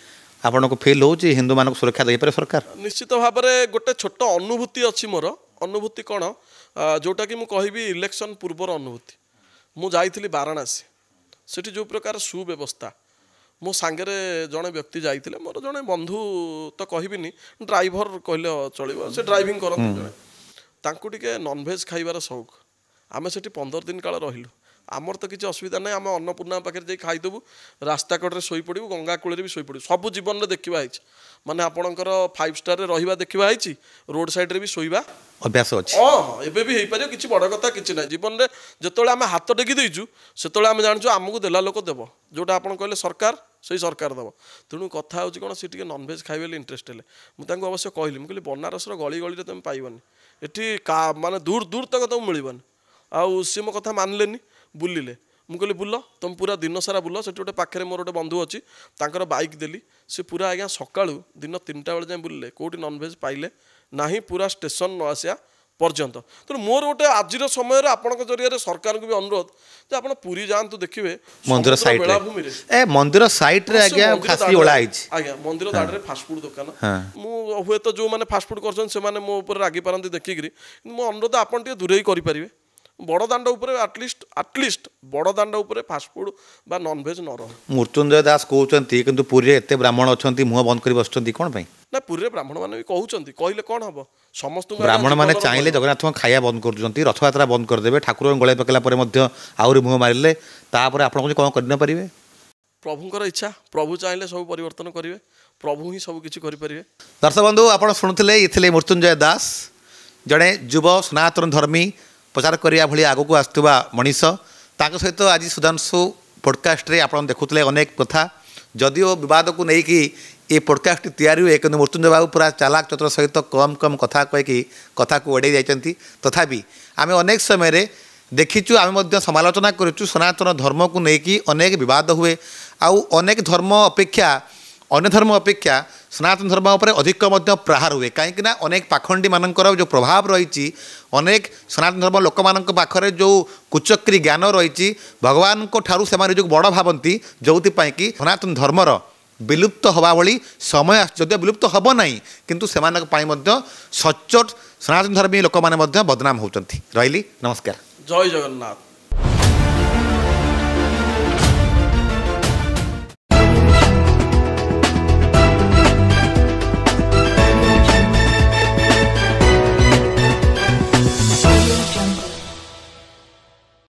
आपन को फिल हो हिंदू मान सुरक्षा दे पारे सरकार निश्चित भाव में गोटे छोट अनुभूति अच्छी मोर अनुभूति कौन जोटा कि मुझे इलेक्शन पूर्वर अनुभूति मु जाइली वाराणसी सेठी जो प्रकार सुव्यवस्था मो सांगे जड़े व्यक्ति जाइए मोर जड़े बंधु तो कहबिनी ड्राइवर कहले चलो से ड्राइविंग करते टे नॉनभेज खाइबार शौक आम से 15 दिन काल रहिलु आमर तो किसी असुविधा ना आम अन्नपूर्णा पाखे जाई खाईदेबू रास्ता कड़े शोई पड़ू गंगा कूल भी शोई पड़ू सब जीवन में देखा माने आपणकर 5 स्टार रे रहिबा देखा रोड साइड रे भी शोइबा अभ्यास अच्छे हाँ एबे भी हो पारे किसी बड़ कथा किसी ना जीवन में जिते आम हाथ टेकी देचु से आम जानूँ आमको देला लोक देव जोटा आप कहले सरकार से सरकार देव तेणु कथा हूँ कौन सी नॉनभेज खाइबे इंटरेस्ट है मुझे अवश्य कहली मुझे बनारस गली गली तुम पाइबनी एटी का माने दूर दूर तक तुम मिलबनी आउ सी मो कथा मानलेनी बुलिले मुझे कहली बुल तुम पूरा दिन सारा बुल से गोटे पाखे मोर गोटे बंधु अच्छी तांकर बाइक देली से पूरा आज्ञा सकाळू दिन 3टा बेले जाए बुलिले कौटी नॉनभेज पाइले ना पूरा स्टेशन न आसिया पर्यंत तेणु मोर गोटे आज समय आपण जरिए सरकार को भी अनुरोध जे आप पुरी जातु देखिए मंदिर साइड रे मंदिर साइड रे आज्ञा खासी ओळा आइछ आज्ञा मंदिर दाडरे फास्ट फूड दुकान मु हुए तो जो माने फास्ट फूड करछन से माने मो ऊपर रागी पारंती देखि करी मो अनुरोध आपण टे दूरे करि परिबे बड़ दाण्ड उपर आटलिस्ट बड़ दाण्ड उपर फास्ट फूड बा नॉनभेज न रह मृत्युंजय दास कहते किंतु पुरी एते ब्राह्मण अच्छा मुह बंद कर बसुँच कौन ना पुरी ब्राह्मण मैंने भी कहते कहले कौन हम समस्त ब्राह्मण मैंने चाहिए जगन्नाथ खाया बंद कर रथयात्रा बंद करदे ठाकुर गले पकला आहरी मुह मारे तापर आप कौन कर प्रभुंर इच्छा प्रभु चाहिए सब परिवर्तन करेंगे प्रभु ही सब किसी करेंगे दर्शक बंधु आप शुणुले ये मृत्युंजय दास जड़े युव सनातन धर्मी प्रचार करिया भली आगो को आसुवा मनीष ताक सहित आज सुधांशु पॉडकास्ट रे आप देखुले अनेक कथा जदिओ विवाद को लेकिन ये पॉडकास्ट तैयारी हुए कि मृत्युंजय बाबू पूरा चालाक चतुर सहित कम कम कथा कहीकि कथा को एड़े जाती तथापि आम अनेक समय देखीचु आम समालोचना करूँ सनातन धर्म को लेकिन अनेक विवाद हुए आउ अनेक धर्म अपेक्षा अन्य धर्म अपेक्षा सनातन धर्म उपर अधिक प्रहार हुए कहीं अनेक पाखंडी मानकर जो प्रभाव रही अनेक सनातन धर्म लोक मान पाखरे जो कुचक्री ज्ञान रही भगवान को ठारू से जो बड़ भावती जो कि सनातन धर्मर विलुप्त हवा भली समय जदिव विलुप्त हम ना किंतु से सचोट सनातन धर्मी लोक मैंने बदनाम होती रही नमस्कार जय जगन्नाथ।